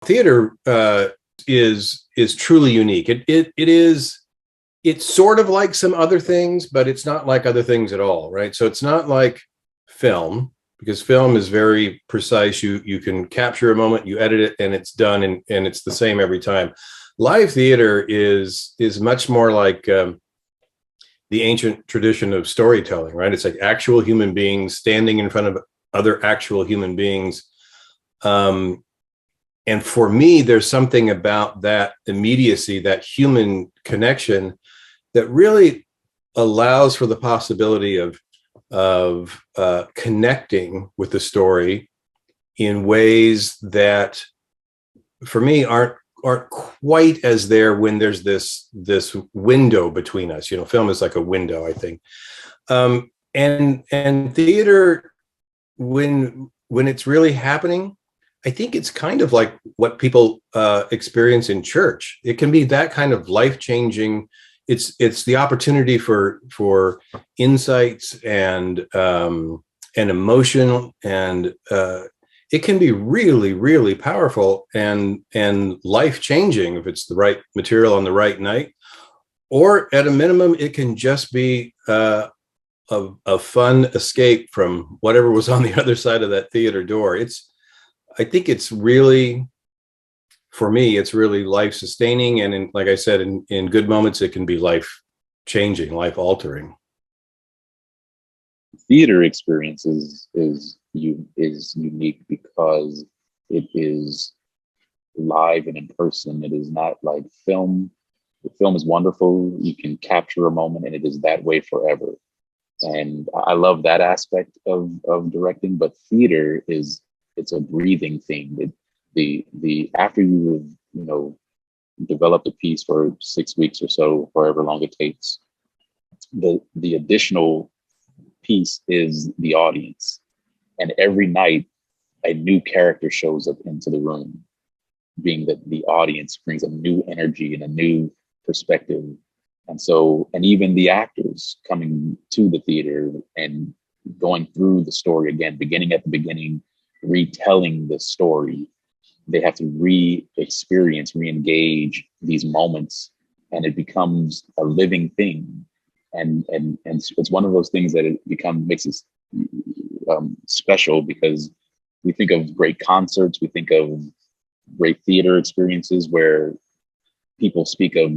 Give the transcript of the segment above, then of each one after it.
Theater is truly unique. It's sort of like some other things, but it's not like other things at all, right? So it's not like film, because film is very precise. You can capture a moment, you edit it, and it's done, and it's the same every time. Live theater is much more like the ancient tradition of storytelling, right? It's like actual human beings standing in front of other actual human beings. And for me, there's something about that immediacy, that human connection, that really allows for the possibility of connecting with the story in ways that, for me, aren't quite as there when there's this window between us. Film is like a window, I think, and theater, when it's really happening, I think it's kind of like what people experience in church. It can be that kind of life-changing. It's the opportunity for insights and emotion, and it can be really, really powerful and life-changing if it's the right material on the right night. Or at a minimum, it can just be a fun escape from whatever was on the other side of that theater door. I think it's really, for me, it's really life-sustaining, and like I said, in good moments, it can be life-changing, life-altering. Theater experience is unique because it is live and in person. It is not like film. The film is wonderful. You can capture a moment, and it is that way forever. And I love that aspect of directing. But theater it's a breathing thing. The after you've developed a piece for 6 weeks or so, however long it takes, the additional piece is the audience. And every night a new character shows up into the room, being that the audience brings a new energy and a new perspective. And even the actors coming to the theater and going through the story again, beginning at the beginning, retelling the story, they have to re-experience, re-engage these moments, and it becomes a living thing. And it's one of those things that makes it special, because we think of great concerts, we think of great theater experiences where people speak of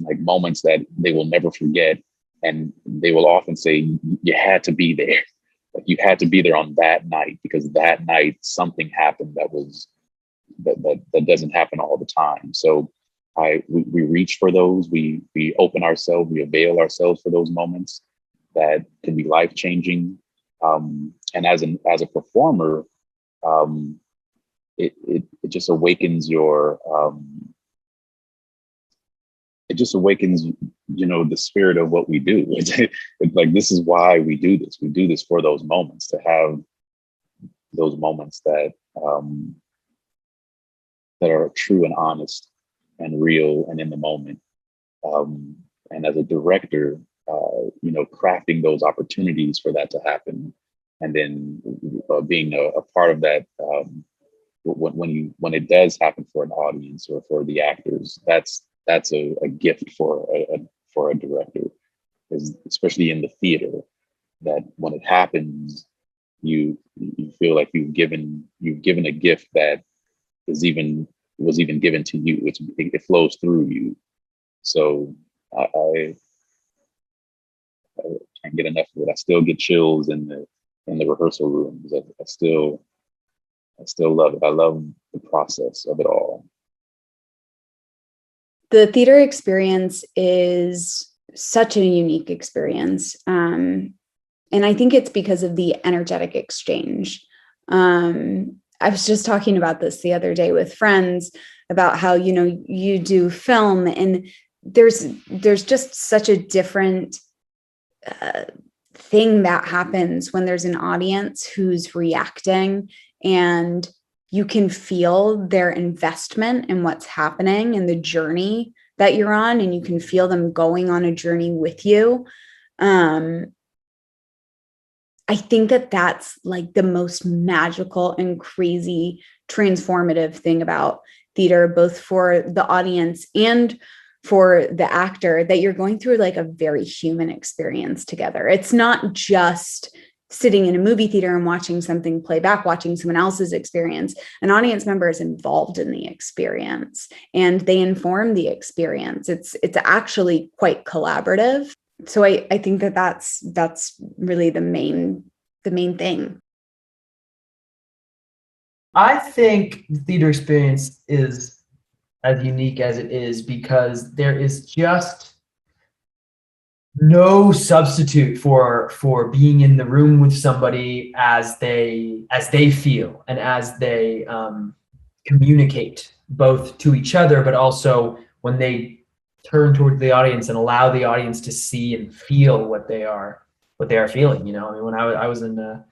like moments that they will never forget, and they will often say you had to be there. Like you had to be there on that night, because that night something happened that doesn't happen all the time. So we reach for those. We open ourselves. We avail ourselves for those moments that can be life changing. And as a performer, it just awakens your it just awakens the spirit of what we do. It's like, this is why we do this. We do this for those moments, to have those moments that are true and honest and real and in the moment. And as a director, crafting those opportunities for that to happen, and then being a part of that, when it does happen for an audience or for the actors, that's a gift for a director, especially in the theater, that when it happens, you feel like you've given a gift that was even given to you. It flows through you. So I can't get enough of it. I still get chills in the rehearsal rooms. I still love it. I love the process of it all. The theater experience is such a unique experience. And I think it's because of the energetic exchange. I was just talking about this the other day with friends about how, you do film, and there's just such a different thing that happens when there's an audience who's reacting, and you can feel their investment in what's happening and the journey that you're on, and you can feel them going on a journey with you. I think that that's like the most magical and crazy transformative thing about theater, both for the audience and for the actor, that you're going through like a very human experience together. It's not just sitting in a movie theater and watching something play back, watching someone else's experience. An audience member is involved in the experience and they inform the experience. It's actually quite collaborative. So I think that that's really the main thing. I think the theater experience is as unique as it is because there is just no substitute for being in the room with somebody as they feel and as they communicate both to each other, but also when they turn toward the audience and allow the audience to see and feel what they are feeling. You know, I mean, when I was in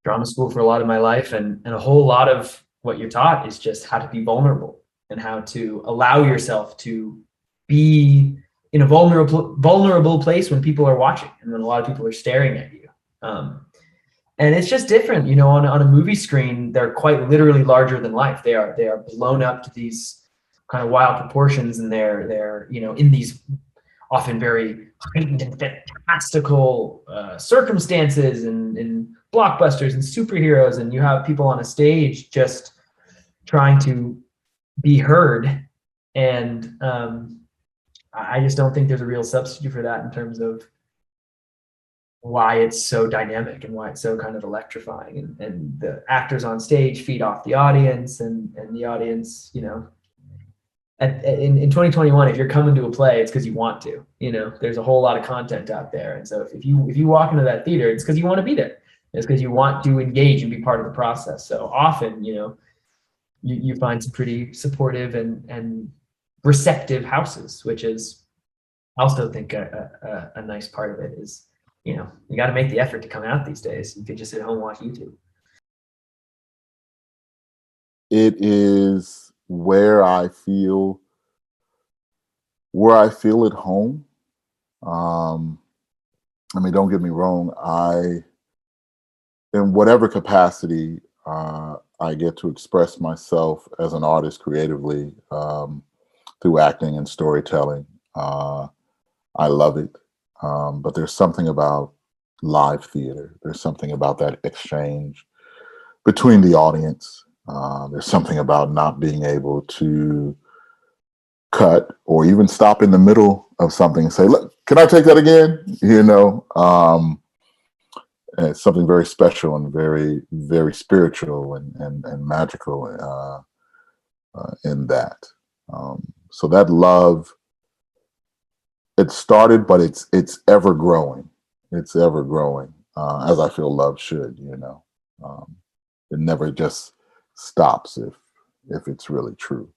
drama school for a lot of my life, and a whole lot of what you're taught is just how to be vulnerable and how to allow yourself to be in a vulnerable place when people are watching and when a lot of people are staring at you. And it's just different, you know, on a movie screen, they're quite literally larger than life. They are blown up to these kind of wild proportions, and they're you know, in these often very heightened and fantastical circumstances and blockbusters and superheroes, and you have people on a stage just trying to be heard. And I just don't think there's a real substitute for that in terms of why it's so dynamic and why it's so kind of electrifying. And the actors on stage feed off the audience, and the audience, you know, in 2021, if you're coming to a play, it's because you want to. You know, there's a whole lot of content out there, and so if you walk into that theater, it's because you want to be there. It's because you want to engage and be part of the process. So often, you know, you find some pretty supportive and receptive houses, which is, I also think a nice part of it is, you know, you got to make the effort to come out these days. You could just sit home and watch YouTube. It is where I feel at home. I mean, don't get me wrong. In whatever capacity, I get to express myself as an artist creatively through acting and storytelling. I love it. But there's something about live theater. There's something about that exchange between the audience. There's something about not being able to cut or even stop in the middle of something and say, look, can I take that again? You know, and it's something very special and very, very spiritual and magical in that. So that love, it started, but it's ever growing. It's ever growing, as I feel love should, you know. It never just stops if it's really true.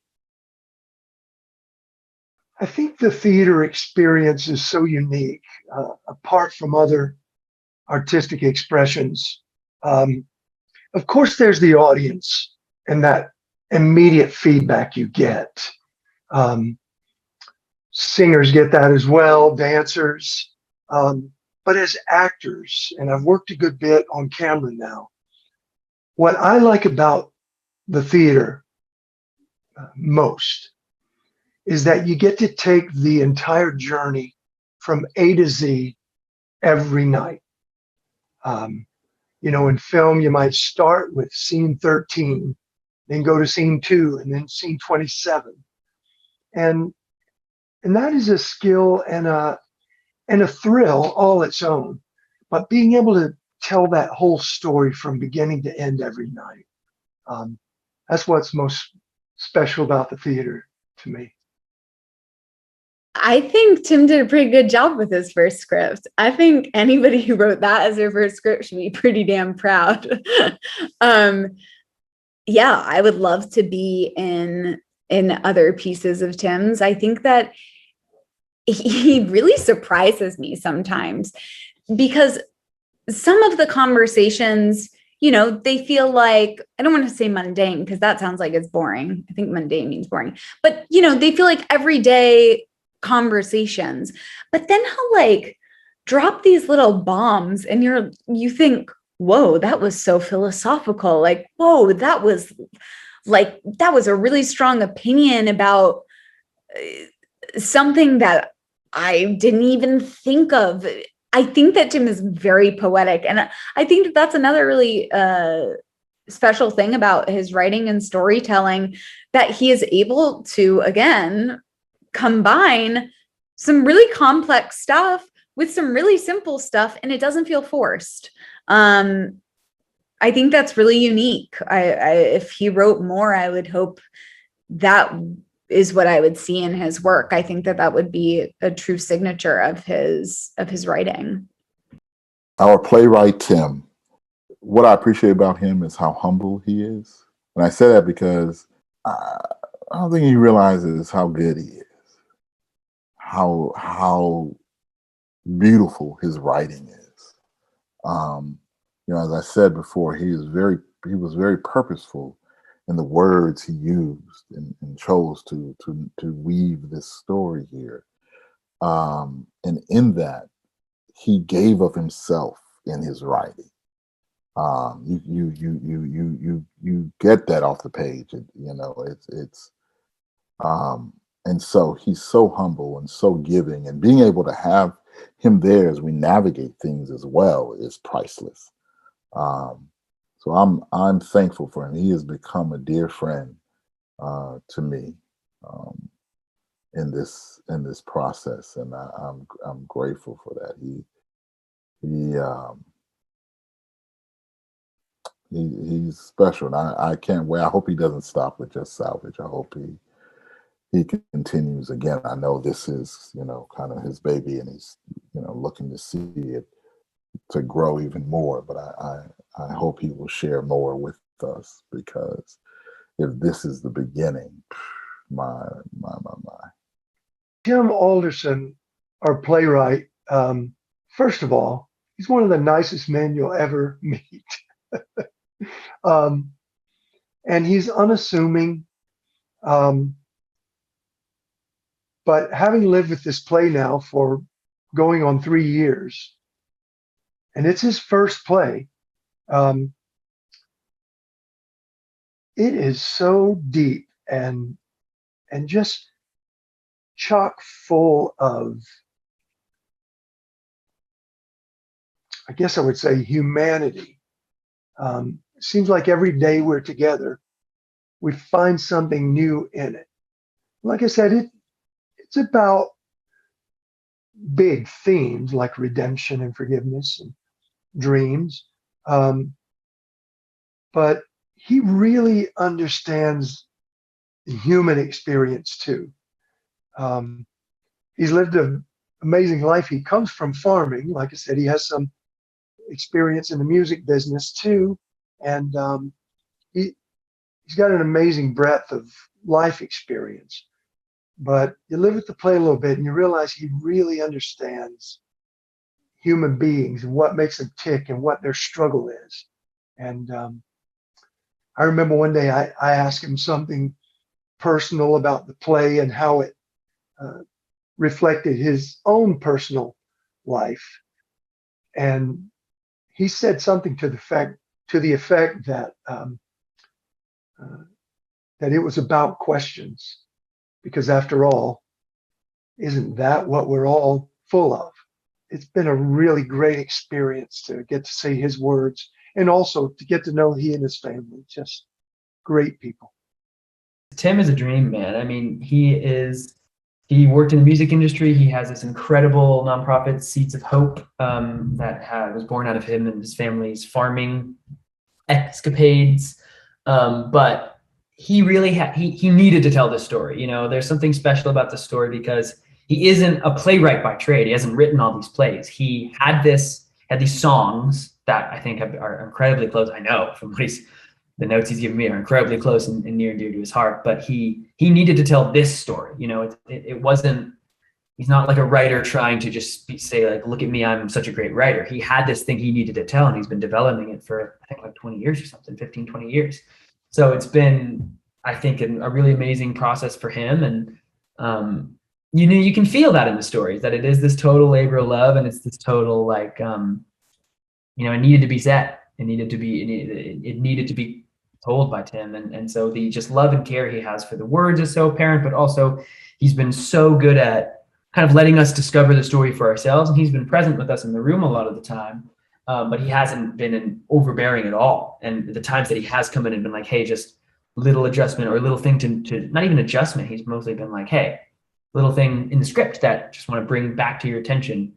I think the theater experience is so unique, apart from other artistic expressions. Of course, there's the audience and that immediate feedback you get. Singers get that as well, dancers. But as actors, and I've worked a good bit on camera now, what I like about the theater most is that you get to take the entire journey from A to Z every night. You know, in film, you might start with scene 13, then go to scene 2, and then scene 27. And that is a skill and a thrill all its own. But being able to tell that whole story from beginning to end every night, that's what's most special about the theater to me. I think Tim did a pretty good job with his first script. I think anybody who wrote that as their first script should be pretty damn proud. Yeah, I would love to be in other pieces of Tim's. I think that he really surprises me sometimes, because some of the conversations, you know, they feel like, I don't want to say mundane because that sounds like it's boring. I think mundane means boring, but you know, they feel like everyday conversations. But then he'll like drop these little bombs and you think, whoa, that was so philosophical. Like, whoa, that was a really strong opinion about something that I didn't even think of. I think that Tim is very poetic. And I think that that's another really special thing about his writing and storytelling, that he is able to, again, combine some really complex stuff with some really simple stuff, and it doesn't feel forced. I think that's really unique. If he wrote more, I would hope that is what I would see in his work. I think that would be a true signature of his writing. Our playwright, Tim, what I appreciate about him is how humble he is. And I say that because I don't think he realizes how good he is, how beautiful his writing is. As I said before, he was very purposeful in the words he used and chose to weave this story here. And in that, he gave of himself in his writing. You get that off the page. And so he's so humble and so giving, and being able to have him there as we navigate things as well is priceless. So I'm thankful for him. He has become a dear friend to me in this process, and I'm grateful for that. He's special, and I can't wait. I hope he doesn't stop with just Salvage. I hope he continues. Again, I know this is kind of his baby, and he's looking to see it to grow even more. But I hope he will share more with us, because if this is the beginning, my. Tim Alderson, our playwright, first of all, he's one of the nicest men you'll ever meet. And he's unassuming. But having lived with this play now for going on 3 years, and it's his first play, it is so deep and just chock full of, I guess I would say, humanity. It seems like every day we're together, we find something new in it. Like I said, it's about big themes like redemption and forgiveness and dreams. But he really understands the human experience too. He's lived an amazing life. He comes from farming. Like I said, he has some experience in the music business too. And he's got an amazing breadth of life experience. But you live with the play a little bit and you realize he really understands human beings and what makes them tick and what their struggle is. And I remember one day I asked him something personal about the play and how it reflected his own personal life. And he said something to the effect that that it was about questions. Because after all, isn't that what we're all full of? It's been a really great experience to get to say his words, and also to get to know he and his family. Just great people. Tim is a dream man. I mean, he worked in the music industry. He has this incredible nonprofit, Seeds of Hope, that was born out of him and his family's farming escapades. But he really he needed to tell this story. There's something special about this story because he isn't a playwright by trade. He hasn't written all these plays. He had these songs that I think are incredibly close. I know from the notes he's given me are incredibly close and near and dear to his heart. But he needed to tell this story. It wasn't. He's not like a writer trying to just say like, look at me, I'm such a great writer. He had this thing he needed to tell, and he's been developing it for I think like 20 years or something, 15, 20 years. So it's been, I think, a really amazing process for him. And, you can feel that in the stories, that it is this total labor of love, and it's this total like, it needed to be said. It needed to be told by Tim. And so the just love and care he has for the words is so apparent, but also he's been so good at kind of letting us discover the story for ourselves. And he's been present with us in the room a lot of the time, but he hasn't been overbearing at all. And the times that he has come in and been like, hey, just little adjustment or a little thing to not even adjustment. He's mostly been like, hey, little thing in the script that just want to bring back to your attention.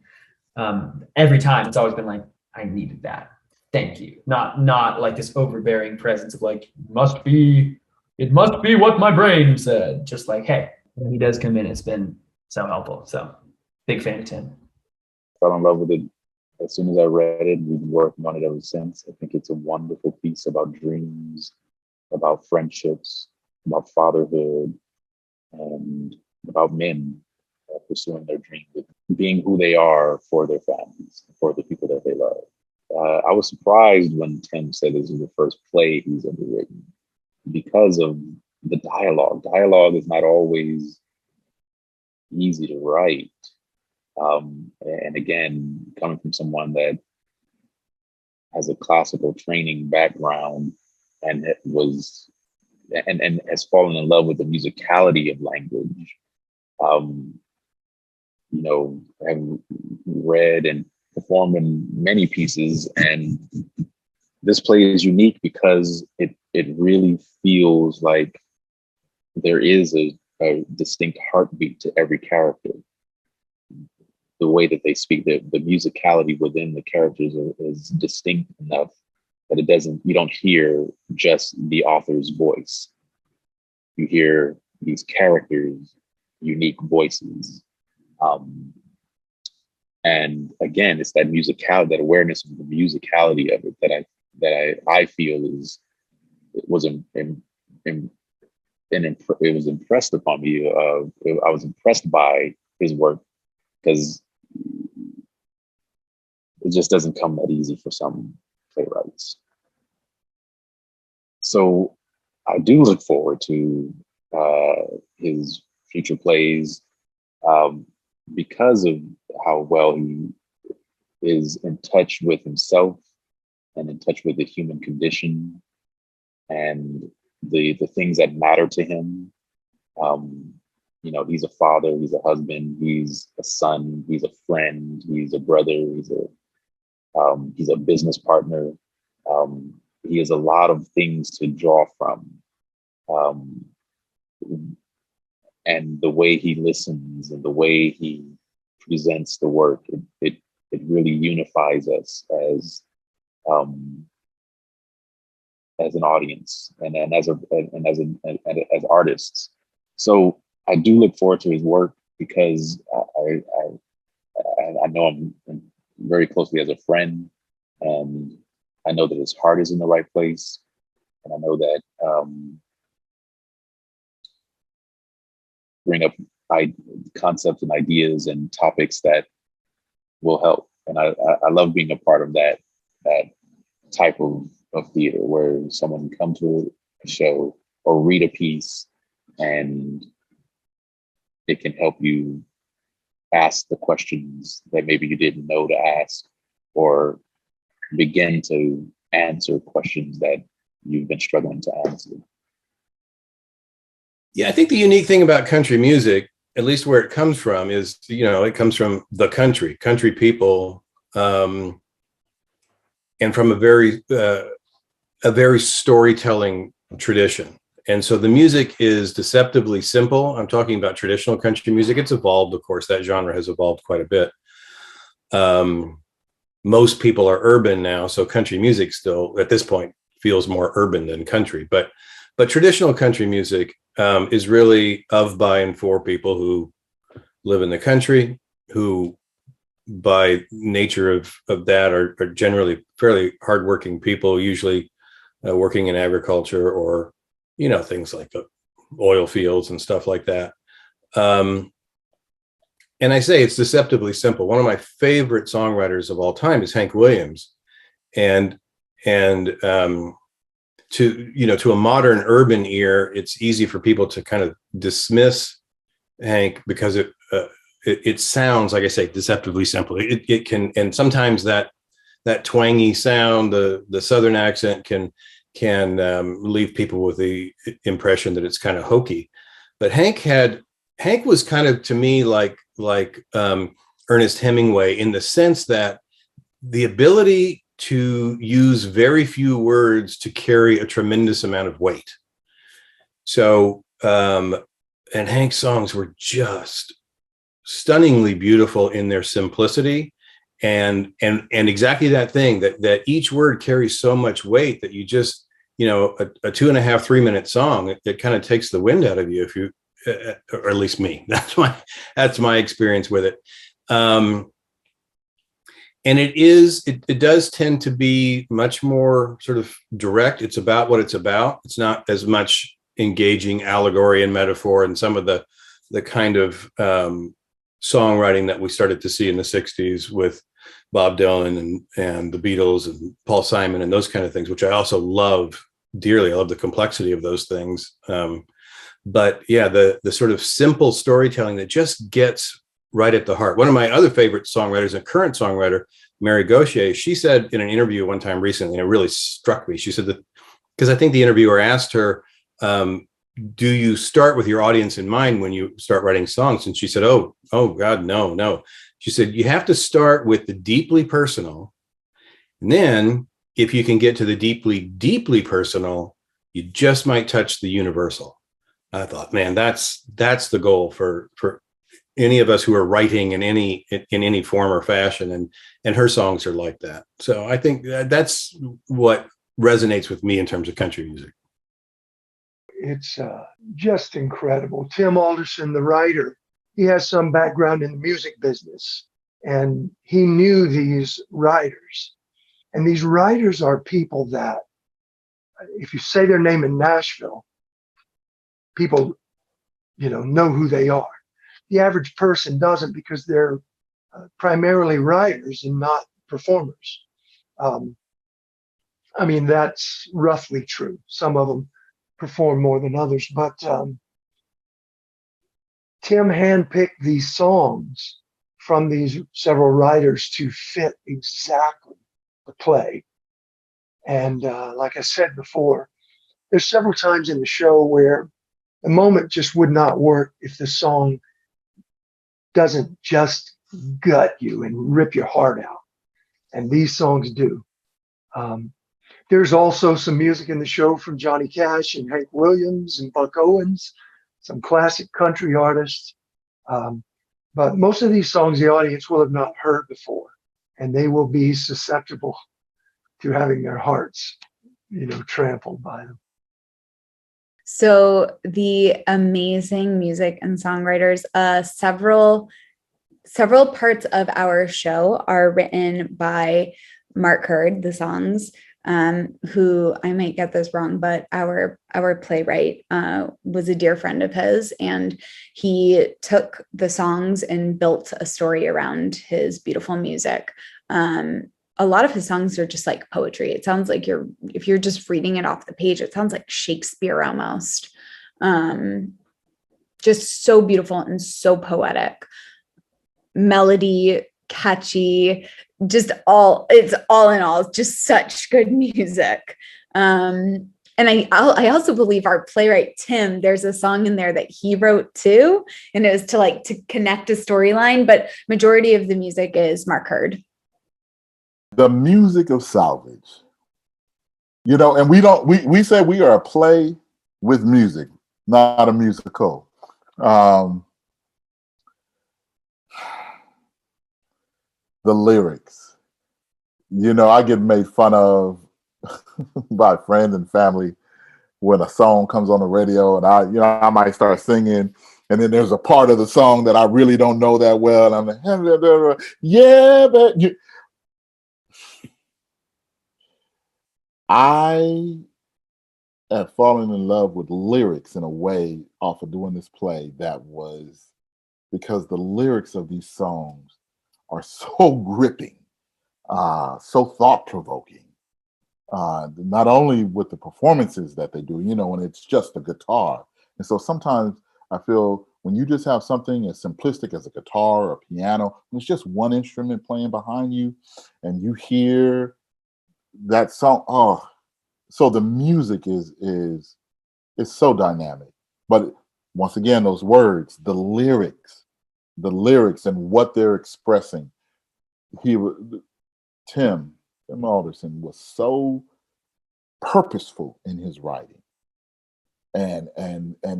Every time it's always been like, I needed that. Thank you. Not like this overbearing presence of like, it must be what my brain said. Just like, hey, when he does come in, it's been so helpful. So big fan of Tim. Fell in love with it as soon as I read it. We've been working on it ever since. I think it's a wonderful piece about dreams, about friendships, about fatherhood, and about men pursuing their dreams, being who they are for their families, for the people that they love. I was surprised when Tim said this is the first play he's ever written because of the dialogue. Dialogue is not always easy to write. And again, coming from someone that has a classical training background and has fallen in love with the musicality of language, have read and performed in many pieces, and this play is unique because it really feels like there is a distinct heartbeat to every character. The way that they speak, the musicality within the characters is distinct enough that you don't hear just the author's voice. You hear these characters' unique voices. And again, it's that musicality, that awareness of the musicality of it that I feel it was impressed upon me. I was impressed by his work because it just doesn't come that easy for some playwrights. So I do look forward to his future plays because of how well he is in touch with himself and in touch with the human condition and the things that matter to him. He's a father, he's a husband, he's a son, he's a friend, he's a brother, he's a business partner. He has a lot of things to draw from. And the way he listens and the way he presents the work, it really unifies us as an audience and as artists. So I do look forward to his work because I know him very closely as a friend, and I know that his heart is in the right place, and I know that bring up concepts and ideas and topics that will help. And I love being a part of that type of theater where someone can come to a show or read a piece and it can help you ask the questions that maybe you didn't know to ask, or begin to answer questions that you've been struggling to answer. Yeah, I think the unique thing about country music, at least where it comes from, is, it comes from the country people, and from a very storytelling tradition. And so the music is deceptively simple. I'm talking about traditional country music. It's evolved, of course, that genre has evolved quite a bit. Most people are urban now, so country music still, at this point, feels more urban than country. But traditional country music is really of, by, and for people who live in the country, who by nature of that are generally fairly hardworking people, usually working in agriculture or, things like the oil fields and stuff like that. And I say it's deceptively simple. One of my favorite songwriters of all time is Hank Williams. And to a modern urban ear, it's easy for people to kind of dismiss Hank, because it sounds, like I say, deceptively simple. It can, and sometimes that twangy sound, the Southern accent can leave people with the impression that it's kind of hokey. But Hank was kind of, to me, like Ernest Hemingway, in the sense that the ability to use very few words to carry a tremendous amount of weight. So, and Hank's songs were just stunningly beautiful in their simplicity, and exactly that thing, that each word carries so much weight that you just, a 2.5, 3 minute song, it kind of takes the wind out of you, if you, or at least me. That's my experience with it. And it does tend to be much more sort of direct. It's about what it's about. It's not as much engaging allegory and metaphor and some of the kind of songwriting that we started to see in the 60s with Bob Dylan and the Beatles and Paul Simon and those kind of things, which I also love dearly. I love the complexity of those things. But yeah, the sort of simple storytelling that just gets right at the heart. One of my other favorite songwriters, a current songwriter, Mary Gauthier, she said in an interview one time recently, and it really struck me. She said that, because I think the interviewer asked her, do you start with your audience in mind when you start writing songs? And she said, oh God, no. She said, you have to start with the deeply personal. And then if you can get to the deeply, deeply personal, you just might touch the universal. I thought, man, that's the goal for any of us who are writing in any form or fashion, and her songs are like that. So I think that's what resonates with me in terms of country music. It's just incredible. Tim Alderson, the writer, he has some background in the music business, and he knew these writers. And these writers are people that, if you say their name in Nashville, people, know who they are. The average person doesn't, because they're primarily writers and not performers. That's roughly true. Some of them perform more than others, but Tim handpicked these songs from these several writers to fit exactly the play. And like I said before, there's several times in the show where the moment just would not work if the song doesn't just gut you and rip your heart out. And these songs do. There's also some music in the show from Johnny Cash and Hank Williams and Buck Owens, some classic country artists. But most of these songs the audience will have not heard before, and they will be susceptible to having their hearts, trampled by them. So the amazing music and songwriters, several parts of our show are written by Mark Hurd, the songs, who, I might get this wrong, but our playwright was a dear friend of his, and he took the songs and built a story around his beautiful music. A lot of his songs are just like poetry. It sounds like if you're just reading it off the page, it sounds like Shakespeare almost. Just so beautiful and so poetic. Melody, catchy, it's all in all, just such good music. And I also believe our playwright, Tim, there's a song in there that he wrote too. And it was to connect a storyline, but majority of the music is Mark Hurd. The music of Salvage, and we say we are a play with music, not a musical. The lyrics, I get made fun of by friends and family when a song comes on the radio, and I might start singing, and then there's a part of the song that I really don't know that well, and I'm like, yeah, but I have fallen in love with lyrics in a way off of doing this play that was because the lyrics of these songs are so gripping, so thought-provoking, not only with the performances that they do, and it's just a guitar. And so sometimes I feel when you just have something as simplistic as a guitar or a piano, and it's just one instrument playing behind you, and you hear that song, oh, so the music is so dynamic. But once again, those words, the lyrics and what they're expressing. Tim Alderson was so purposeful in his writing, and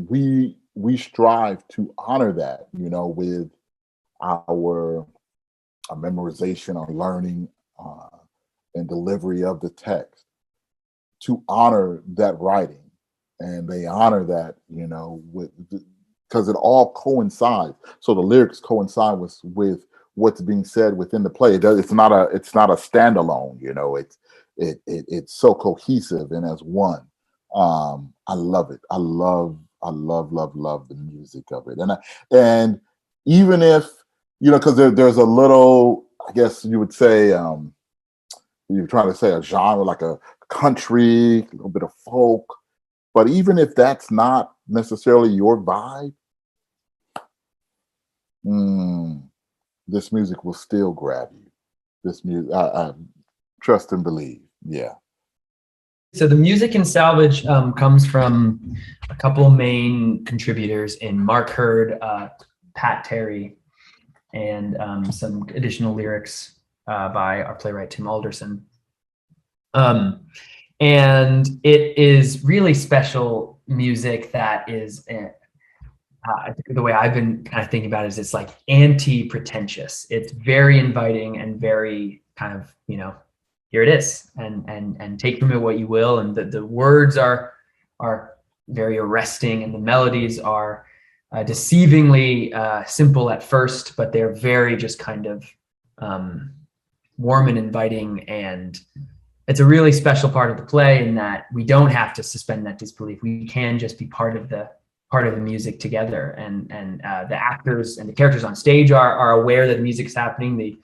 we strive to honor that, with our memorization, our learning, and delivery of the text, to honor that writing. And they honor that, because it all coincides. So the lyrics coincide with what's being said within the play. It's not a standalone, it's so cohesive and as one. I love it. I love the music of it. And even if, because there's a little, I guess you would say, you're trying to say a genre, like a country, a little bit of folk. But even if that's not necessarily your vibe, this music will still grab you. This music, I trust and believe. Yeah. So the music in Salvage comes from a couple main contributors in Mark Hurd, Pat Terry, and some additional lyrics by our playwright Tim Alderson. And it is really special music that is, I think the way I've been kind of thinking about it is it's like anti-pretentious. It's very inviting and very kind of, here it is, and take from it what you will. And the words are very arresting, and the melodies are deceivingly simple at first, but they're very just kind of warm and inviting. And it's a really special part of the play in that we don't have to suspend that disbelief. We can just be part of the music together, and the actors and the characters on stage are aware that the music's happening. The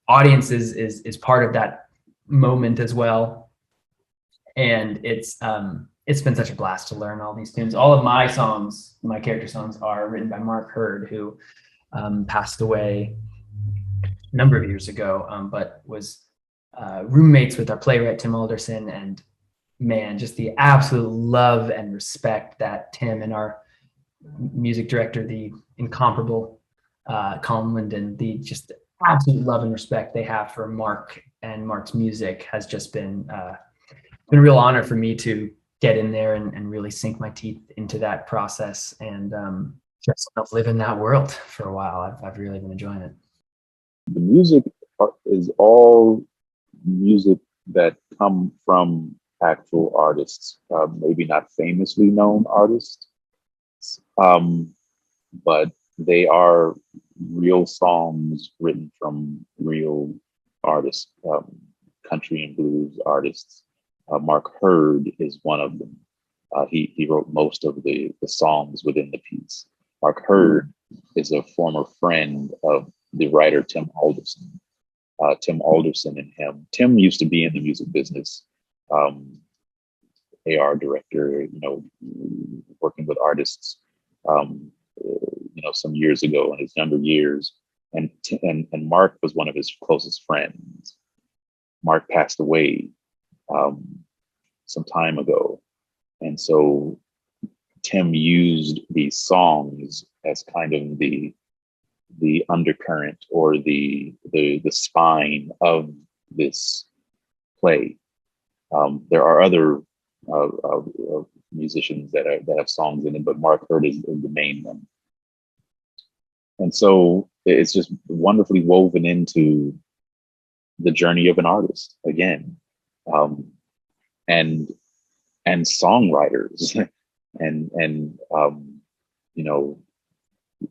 audience is part of that moment as well, and it's been such a blast to learn all these tunes. All of my songs, my character songs, are written by Mark Hurd, who passed away a number of years ago, but was roommates with our playwright Tim Alderson. And man, just the absolute love and respect that Tim and our music director, the incomparable Colin Linden, the just absolute love and respect they have for Mark and Mark's music has just been a real honor for me to get in there and really sink my teeth into that process and just live in that world for a while. I've really been enjoying it. The music is all music that come from actual artists, maybe not famously known artists, but they are real songs written from real artists, country and blues artists. Mark Hurd is one of them. He wrote most of the songs within the piece. Mark Hurd is a former friend of the writer Tim Alderson. Tim Alderson and him. Tim used to be in the music business, AR director, working with artists, some years ago in his younger years. And Mark was one of his closest friends. Mark passed away some time ago. And so Tim used these songs as kind of the undercurrent or the spine of this play. There are other musicians that have songs in it, but Mark Hurd is the main one. And so it's just wonderfully woven into the journey of an artist again, and songwriters, and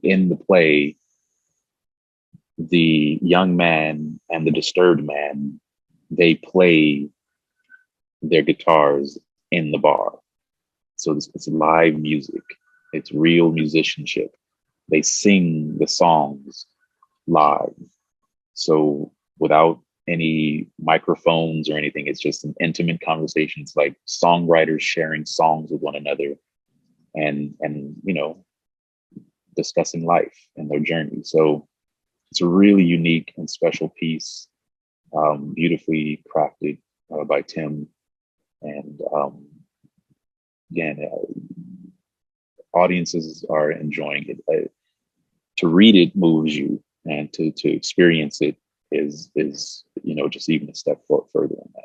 in the play, the young man and the disturbed man, they play their guitars in the bar. So it's live music. It's real musicianship. They sing the songs live. So without any microphones or anything, it's just an intimate conversation. It's like songwriters sharing songs with one another. And discussing life and their journey. So it's a really unique and special piece, beautifully crafted by Tim. And again, audiences are enjoying it. To read it moves you, and to experience it is just even a step further than that.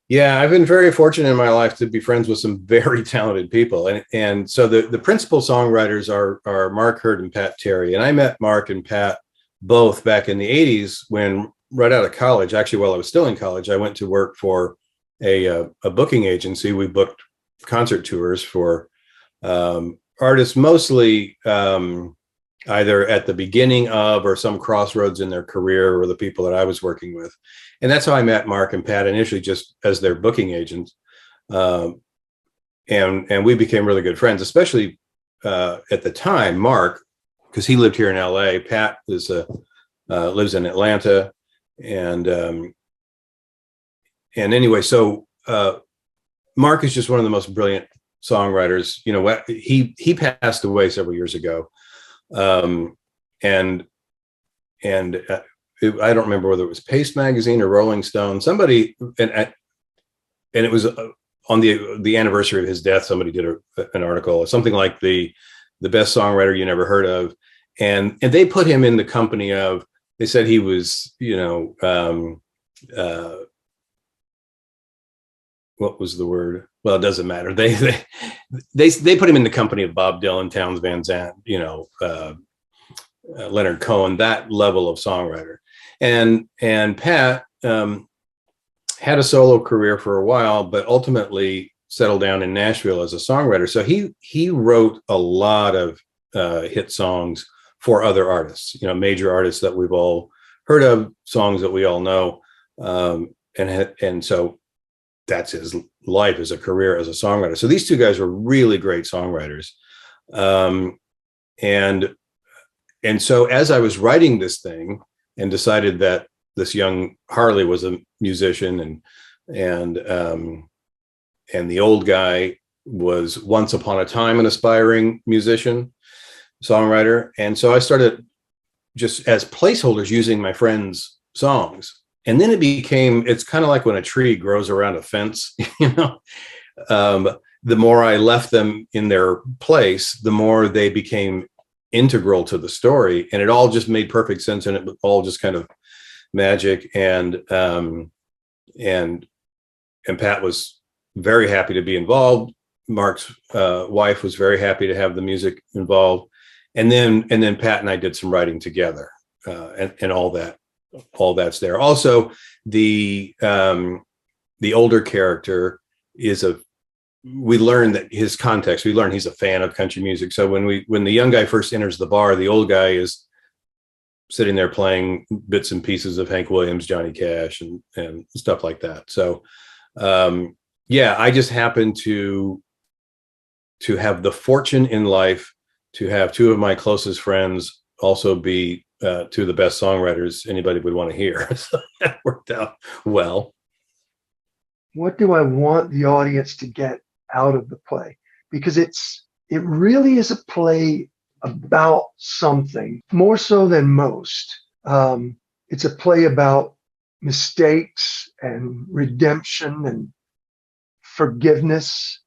Yeah, I've been very fortunate in my life to be friends with some very talented people. And so the principal songwriters are Mark Hurd and Pat Terry. And I met Mark and Pat both back in the 80s when, right out of college, actually while I was still in college, I went to work for a booking agency. We booked concert tours for artists, mostly either at the beginning of or some crossroads in their career, or the people that I was working with. And that's how I met Mark and Pat, initially just as their booking agents. And we became really good friends, especially at the time, Mark, because he lived here in LA. Pat lives in Atlanta. And anyway, so Mark is just one of the most brilliant songwriters. You know, he passed away several years ago. I don't remember whether it was Paste Magazine or Rolling Stone, somebody, and it was on the anniversary of his death, somebody did an article, something like the best songwriter you never heard of. And they put him in the company of, they said he was, what was the word? Well, it doesn't matter. They put him in the company of Bob Dylan, Townes Van Zandt, Leonard Cohen, that level of songwriter. And Pat had a solo career for a while, but ultimately settled down in Nashville as a songwriter. So he wrote a lot of hit songs for other artists, major artists that we've all heard of, songs that we all know. And so that's his life as a career as a songwriter. So these two guys were really great songwriters. And so as I was writing this thing and decided that this young Harley was a musician and the old guy was once upon a time an aspiring musician, songwriter. And so I started just as placeholders using my friends' songs. And then it's kind of like when a tree grows around a fence, the more I left them in their place, the more they became integral to the story, and it all just made perfect sense, and it was all just kind of magic. And Pat was very happy to be involved. Mark's wife was very happy to have the music involved, and then Pat and I did some writing together, and all that's there. Also, the older character we learned that his context, we learned he's a fan of country music. So when the young guy first enters the bar, the old guy is sitting there playing bits and pieces of Hank Williams, Johnny Cash, and stuff like that. So I just happened to have the fortune in life to have two of my closest friends also be two of the best songwriters anybody would want to hear. So that worked out well. What do I want the audience to get out of the play? Because it really is a play about something, more so than most. It's a play about mistakes and redemption and forgiveness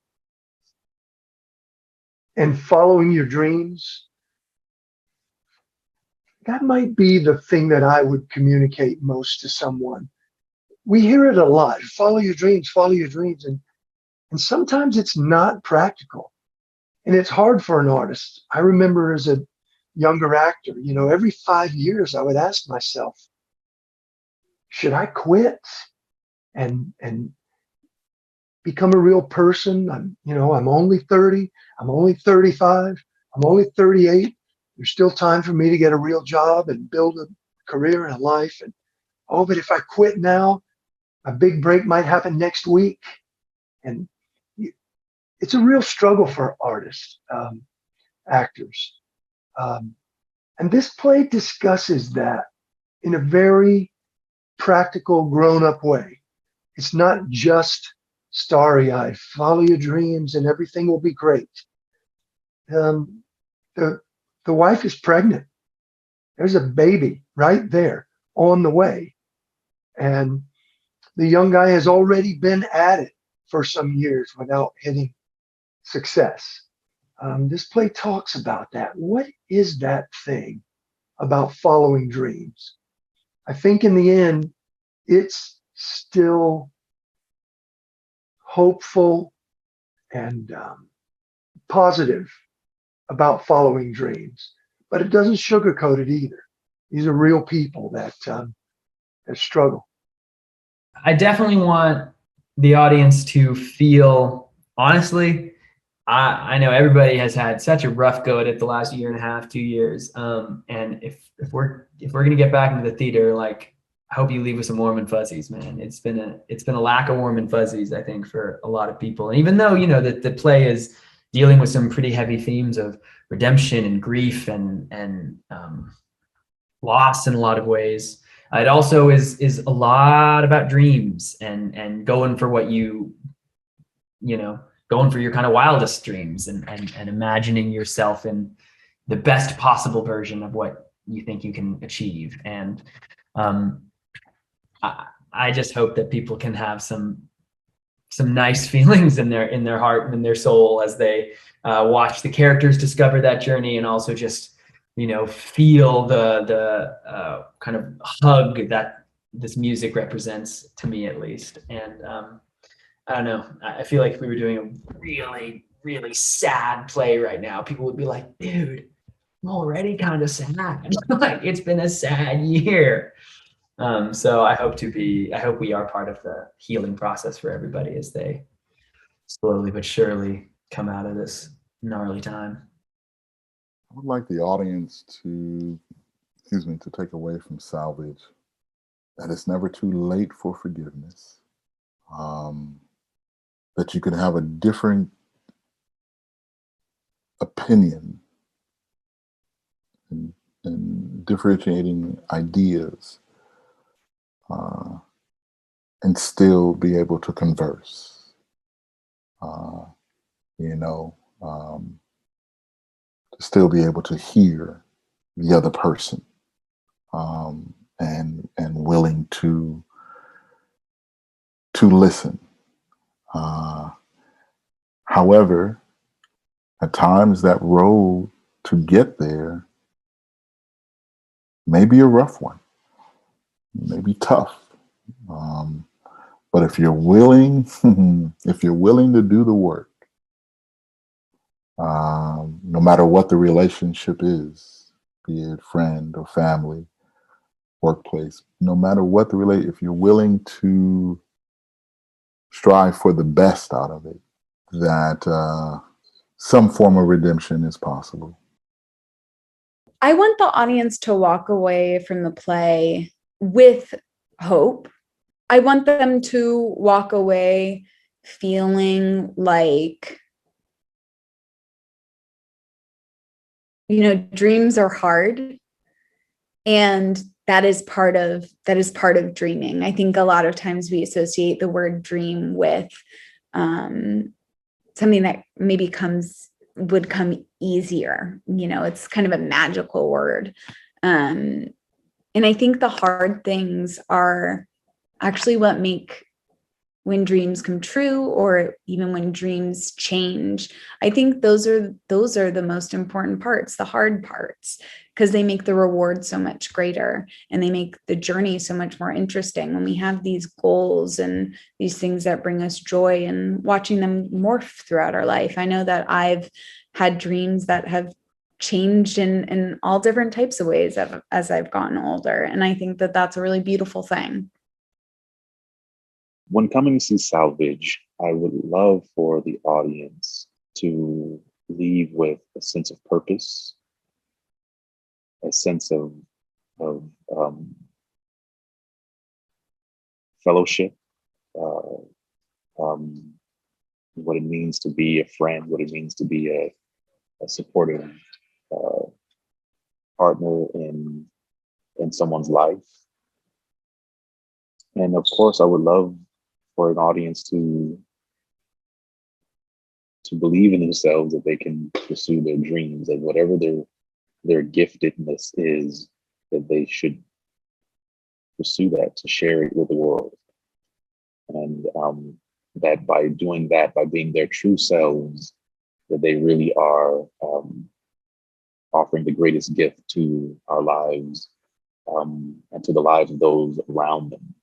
and following your dreams. That might be the thing that I would communicate most to someone. We hear it a lot. Follow your dreams, follow your dreams. And sometimes it's not practical. And it's hard for an artist. I remember as a younger actor, every 5 years I would ask myself, should I quit and become a real person? I'm only 30, I'm only 35, I'm only 38. There's still time for me to get a real job and build a career and a life. And but if I quit now, a big break might happen next week. And it's a real struggle for artists, actors. And this play discusses that in a very practical, grown-up way. It's not just starry-eyed, follow your dreams and everything will be great. the wife is pregnant. There's a baby right there on the way. And the young guy has already been at it for some years without hitting success. This play talks about that. What is that thing about following dreams? I think in the end, it's still hopeful and positive about following dreams, but it doesn't sugarcoat it either. These are real people that struggle. I definitely want the audience to feel, honestly, I know everybody has had such a rough go at it the last year and a half, 2 years. And if we're gonna get back into the theater, like, I hope you leave with some warm and fuzzies, man. It's been a lack of warm and fuzzies, I think, for a lot of people. And even though, you know, that the play is dealing with some pretty heavy themes of redemption and grief and loss in a lot of ways, it also is a lot about dreams and going for what you know, going for your kind of wildest dreams and imagining yourself in the best possible version of what you think you can achieve. And I just hope that people can have some nice feelings in their heart and in their soul as they watch the characters discover that journey, and also just, you know, feel the kind of hug that this music represents, to me at least. And I don't know, I feel like if we were doing a really, really sad play right now, people would be like, dude, I'm already kind of sad. Like, it's been a sad year. So I hope we are part of the healing process for everybody as they slowly but surely come out of this gnarly time. I would like the audience to take away from Salvage that it's never too late for forgiveness. That you can have a different opinion and differentiating ideas, and still be able to converse. To still be able to hear the other person, and willing to listen. However, at times that road to get there may be a rough one, may be tough. But if you're willing, to do the work, no matter what the relationship is, be it friend or family, workplace, no matter what if you're willing to strive for the best out of it, that some form of redemption is possible. I want the audience to walk away from the play with hope. I want them to walk away feeling like, you know, dreams are hard, and that is part of dreaming. I think a lot of times we associate the word dream with something that maybe would come easier. You know, it's kind of a magical word. And I think the hard things are actually what make, when dreams come true, or even when dreams change, I think those are the most important parts, the hard parts, because they make the reward so much greater and they make the journey so much more interesting when we have these goals and these things that bring us joy, and watching them morph throughout our life. I know that I've had dreams that have changed in all different types of ways as I've gotten older. And I think that that's a really beautiful thing. When coming to see Salvage, I would love for the audience to leave with a sense of purpose, a sense of fellowship, what it means to be a friend, what it means to be a supportive partner in someone's life. And of course, I would love for an audience to to believe in themselves, that they can pursue their dreams, and whatever their giftedness is, that they should pursue that, to share it with the world. And that by doing that, by being their true selves, that they really are offering the greatest gift to our lives, and to the lives of those around them.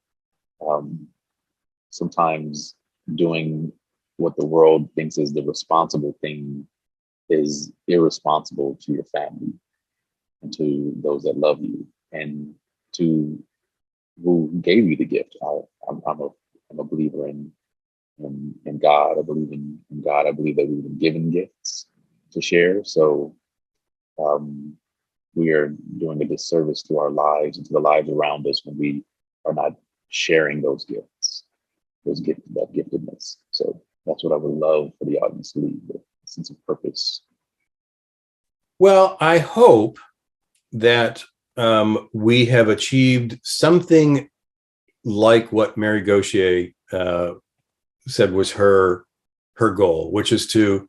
Sometimes doing what the world thinks is the responsible thing is irresponsible to your family and to those that love you and to who gave you the gift. I'm a believer in God. I believe in God. I believe that we've been given gifts to share. So we are doing a disservice to our lives and to the lives around us when we are not sharing those gifts, that giftedness. So that's what I would love for the audience to leave with, a sense of purpose. Well, I hope that we have achieved something like what Mary Gauthier said was her goal, which is to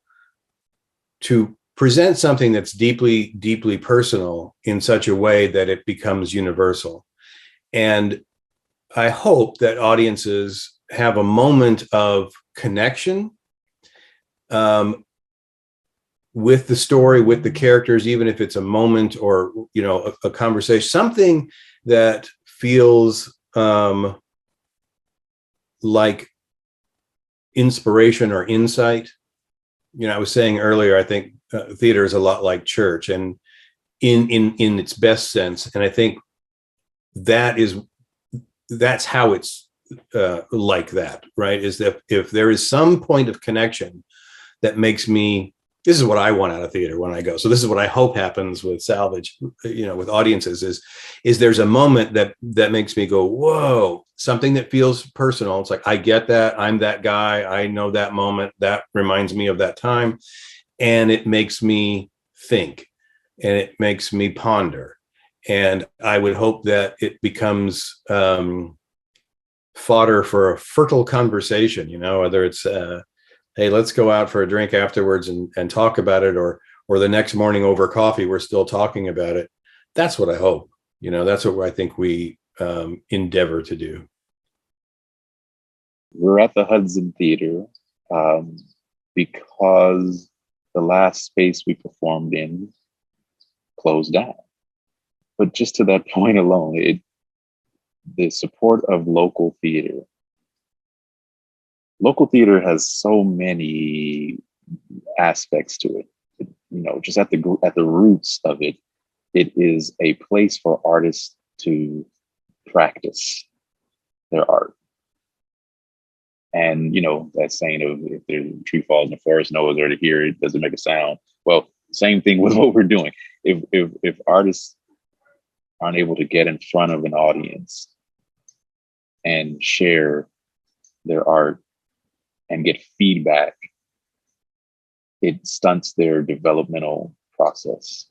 present something that's deeply, deeply personal in such a way that it becomes universal. And I hope that audiences have a moment of connection with the story, with the characters, even if it's a moment or, you know, a conversation, something that feels like inspiration or insight. You know, I was saying earlier, I think theater is a lot like church, and in its best sense. And I think that's how it's like that, right? Is that if there is some point of connection that makes me, this is what I want out of theater when I go. So this is what I hope happens with Salvage, you know, with audiences, is there's a moment that makes me go, whoa, something that feels personal. It's like, I get that. I'm that guy. I know that moment. That reminds me of that time. And it makes me think, and it makes me ponder. And I would hope that it becomes fodder for a fertile conversation, you know, whether it's, hey, let's go out for a drink afterwards and talk about it, or the next morning over coffee, we're still talking about it. That's what I hope. You know, that's what I think we endeavor to do. We're at the Hudson Theater because the last space we performed in closed down. But just to that point alone, the support of local theater. Local theater has so many aspects to it. You know, just at the roots of it, it is a place for artists to practice their art. And, you know, that saying of, if the tree falls in the forest, no one's there to hear it, doesn't make a sound. Well, same thing with what we're doing. If artists aren't able to get in front of an audience and share their art and get feedback, it stunts their developmental process.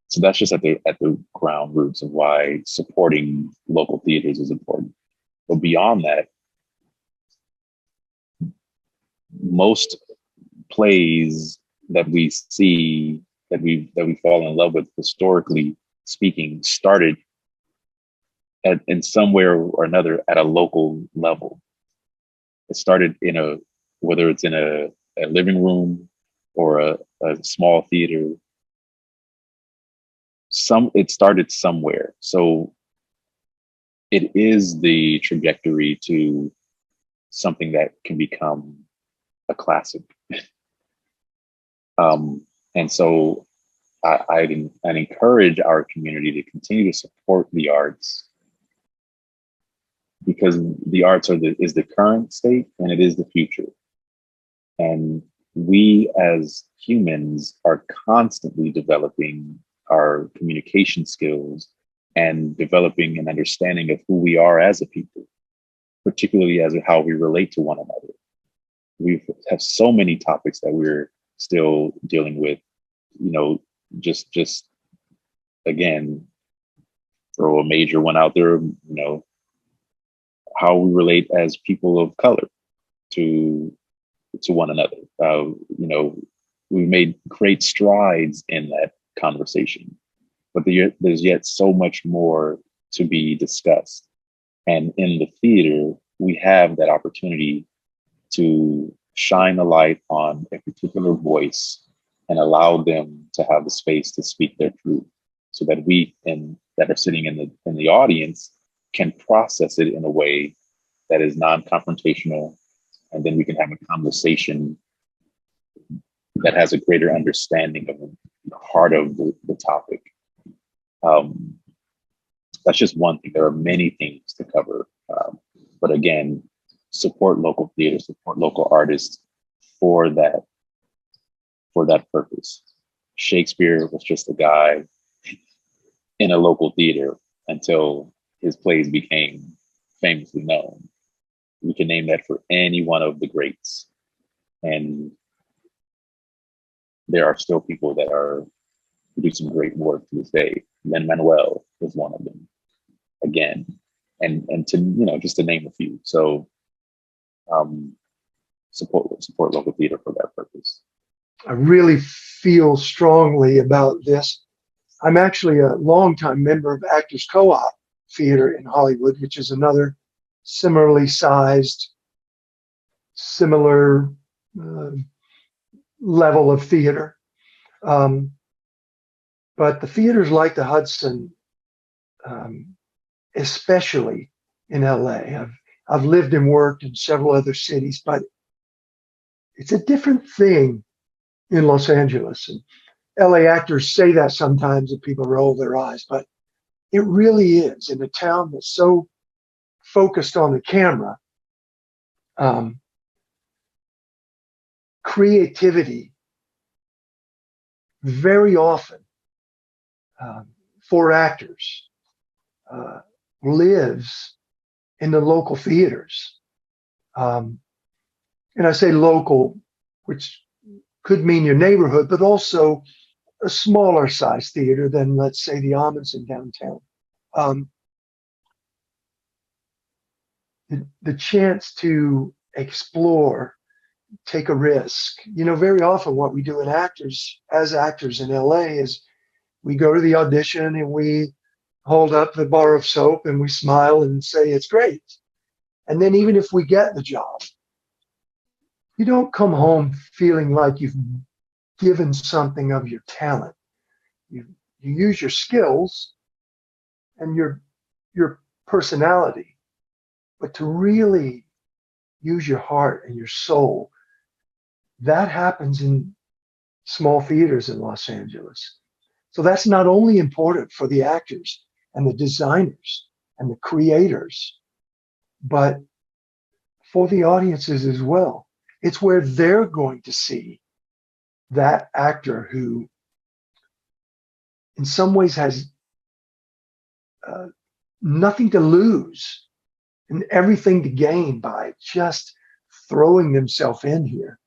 So that's just at the ground roots of why supporting local theaters is important. But beyond that, most plays that we see, that we fall in love with, historically speaking, started in somewhere or another at a local level. It started whether it's in a living room or a small theater. It started somewhere. So it is the trajectory to something that can become a classic. And so I'd encourage our community to continue to support the arts, because the arts is the current state and it is the future. And we as humans are constantly developing our communication skills and developing an understanding of who we are as a people, particularly as how we relate to one another. We have so many topics that we're still dealing with, you know, just again, throw a major one out there, you know, how we relate as people of color to to one another. We made great strides in that conversation, but there's yet so much more to be discussed. And in the theater, we have that opportunity to shine a light on a particular voice and allow them to have the space to speak their truth, so that we that are sitting in the audience can process it in a way that is non-confrontational, and then we can have a conversation that has a greater understanding of the heart of the topic. That's just one thing. There are many things to cover, but again, support local theater, support local artists for that purpose. Shakespeare was just a guy in a local theater until his plays became famously known. We can name that for any one of the greats. And there are still people that are producing great work to this day. Lin-Manuel is one of them, again. And to, just to name a few. So support local theater for that purpose. I really feel strongly about this. I'm actually a longtime member of Actors Co-op Theater in Hollywood, which is another similarly sized, similar level of theater. But the theaters like the Hudson, especially in LA. I've lived and worked in several other cities, but it's a different thing in Los Angeles. And LA actors say that sometimes and people roll their eyes, but it really is in a town that's so focused on the camera. Creativity very often for actors lives in the local theaters. And I say local, which could mean your neighborhood, but also a smaller size theater than, let's say, the Amundsen downtown. The chance to explore, take a risk. Very often what we do as actors in LA is we go to the audition and we hold up the bar of soap and we smile and say it's great. And then even if we get the job, you don't come home feeling like you've given something of your talent. You use your skills and your personality, but to really use your heart and your soul, that happens in small theaters in Los Angeles. So that's not only important for the actors and the designers and the creators, but for the audiences as well. It's where they're going to see that actor who in some ways has nothing to lose and everything to gain by just throwing themselves in here.